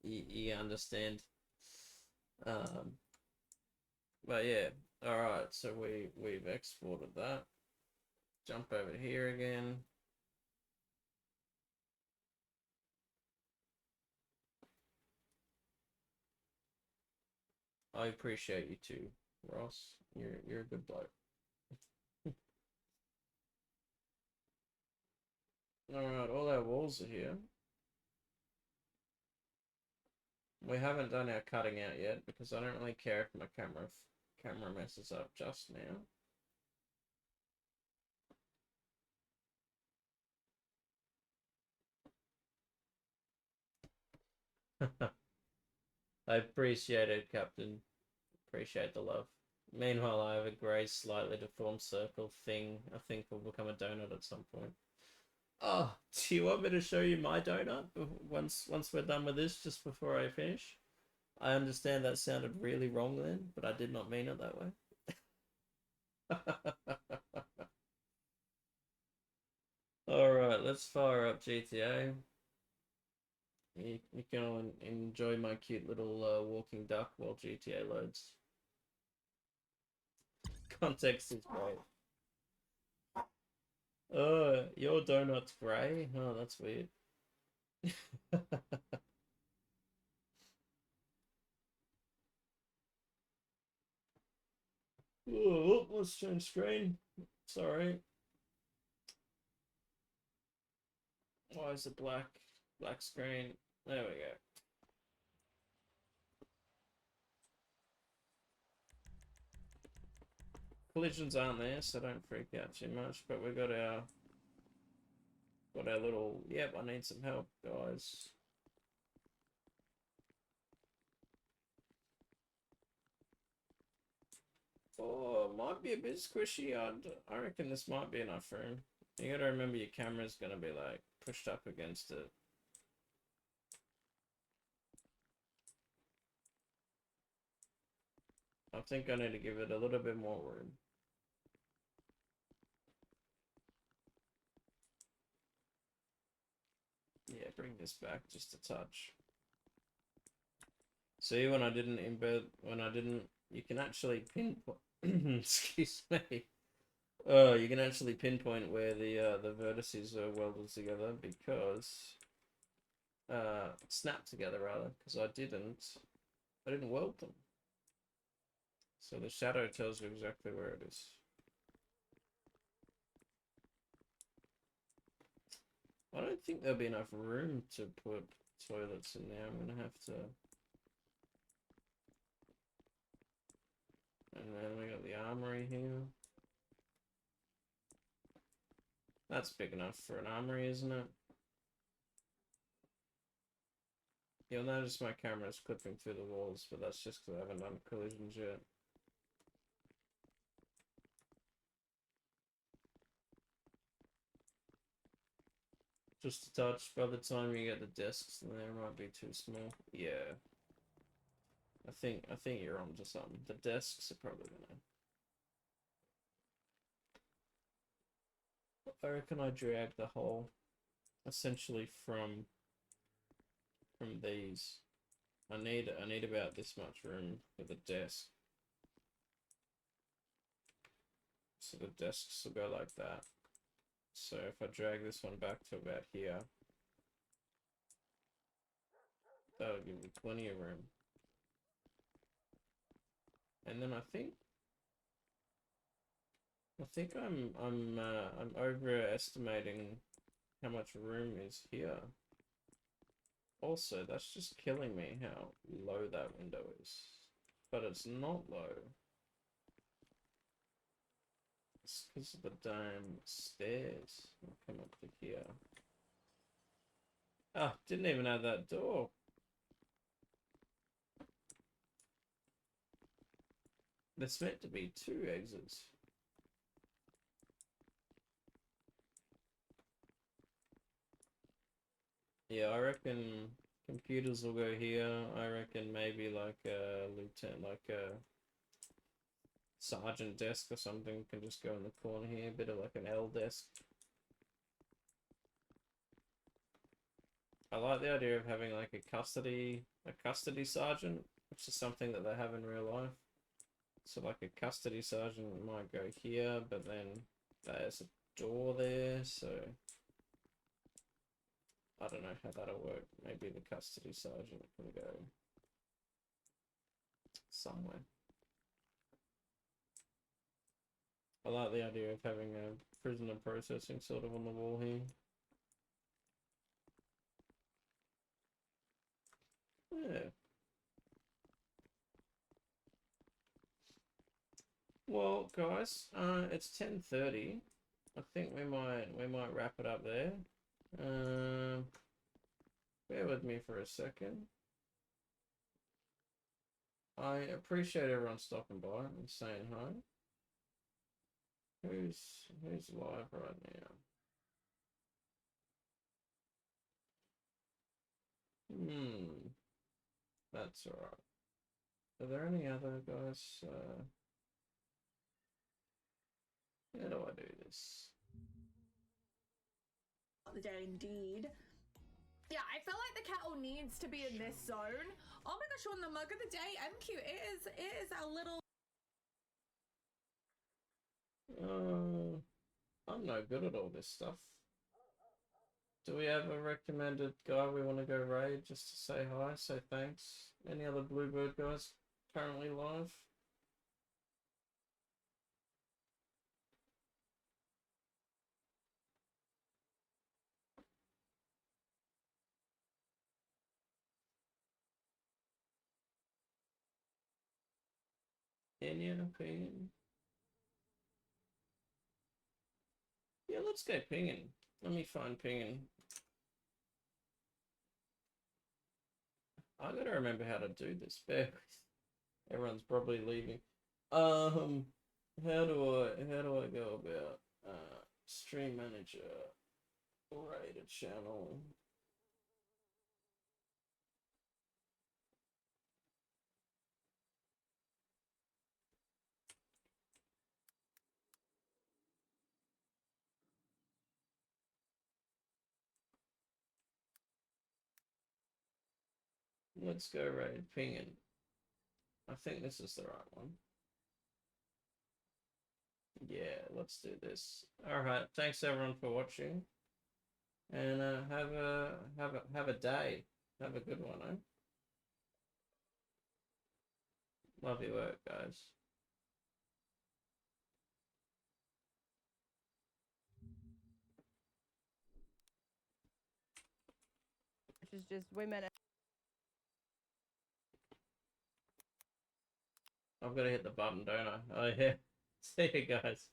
you understand. But yeah, all right. So we've exported that. Jump over here again. I appreciate you too, Ross. You're a good bloke. Alright, all our walls are here. We haven't done our cutting out yet because I don't really care if my camera messes up just now. I appreciate it, Captain. Appreciate the love. Meanwhile, I have a grey, slightly deformed circle thing. I think will become a donut at some point. Oh, do you want me to show you my donut once we're done with this, just before I finish? I understand that sounded really wrong then, but I did not mean it that way. Alright, let's fire up GTA. You can enjoy my cute little walking duck while GTA loads. Context is great. Oh, your donut's grey? Oh, that's weird. Oh, let's change screen. Sorry. Why is it black? Black screen. There we go. Collisions aren't there, so don't freak out too much. But we got our little. Yep, I need some help, guys. Oh, might be a bit squishy. I reckon this might be enough room. You gotta remember your camera's gonna be like pushed up against it. I think I need to give it a little bit more room. Yeah, bring this back just a touch. See, when I didn't embed, you can actually pinpoint, excuse me. You can actually pinpoint where the vertices are welded together because, snapped together rather, because I didn't weld them. So the shadow tells you exactly where it is. I don't think there'll be enough room to put toilets in there. I'm gonna have to. And then we got the armory here. That's big enough for an armory, isn't it? You'll notice my camera's clipping through the walls, but that's just because I haven't done collisions yet. Just a touch. By the time you get the desks in there, might be too small. Yeah. I think you're onto something. The desks are probably gonna. I reckon I drag the hole essentially from these. I need about this much room for the desk. So the desks will go like that. So if I drag this one back to about here, that'll give me plenty of room. And then I think I'm overestimating how much room is here. Also, that's just killing me how low that window is. But it's not low. It's because of the damn stairs. I'll come up to here. Ah, didn't even have that door. There's meant to be 2 exits. Yeah, I reckon computers will go here. I reckon maybe like a lieutenant, like a sergeant desk or something can just go in the corner here. A bit of like an L desk. I like the idea of having like a custody sergeant, which is something that they have in real life. So like a custody sergeant might go here, but then there's a door there, so I don't know how that'll work. Maybe the custody sergeant can go somewhere. I like the idea of having a prisoner processing sort of on the wall here. Yeah. Well, guys, it's 10:30. I think we might wrap it up there. Bear with me for a second. I appreciate everyone stopping by and saying hi. Who's live right now? That's alright. Are there any other guys? How do I do this? The day indeed. Yeah, I feel like the kettle needs to be in this zone. Oh my gosh, on the mug of the day, MQ, it is a little. I'm no good at all this stuff. Do we have a recommended guy we want to go raid just to say hi, say thanks? Any other Bluebird guys currently live? Any opinion? Yeah, let's go pinging. Let me find pinging. I gotta remember how to do this. Bear with. Everyone's probably leaving. How do I go about stream manager, rate a channel? Let's go raid pingin. I think this is the right one. Yeah, let's do this. All right, thanks everyone for watching, and have a day. Have a good one, eh? Love your work, guys. Which is just women. I've got to hit the button, don't I? Oh yeah. See you guys.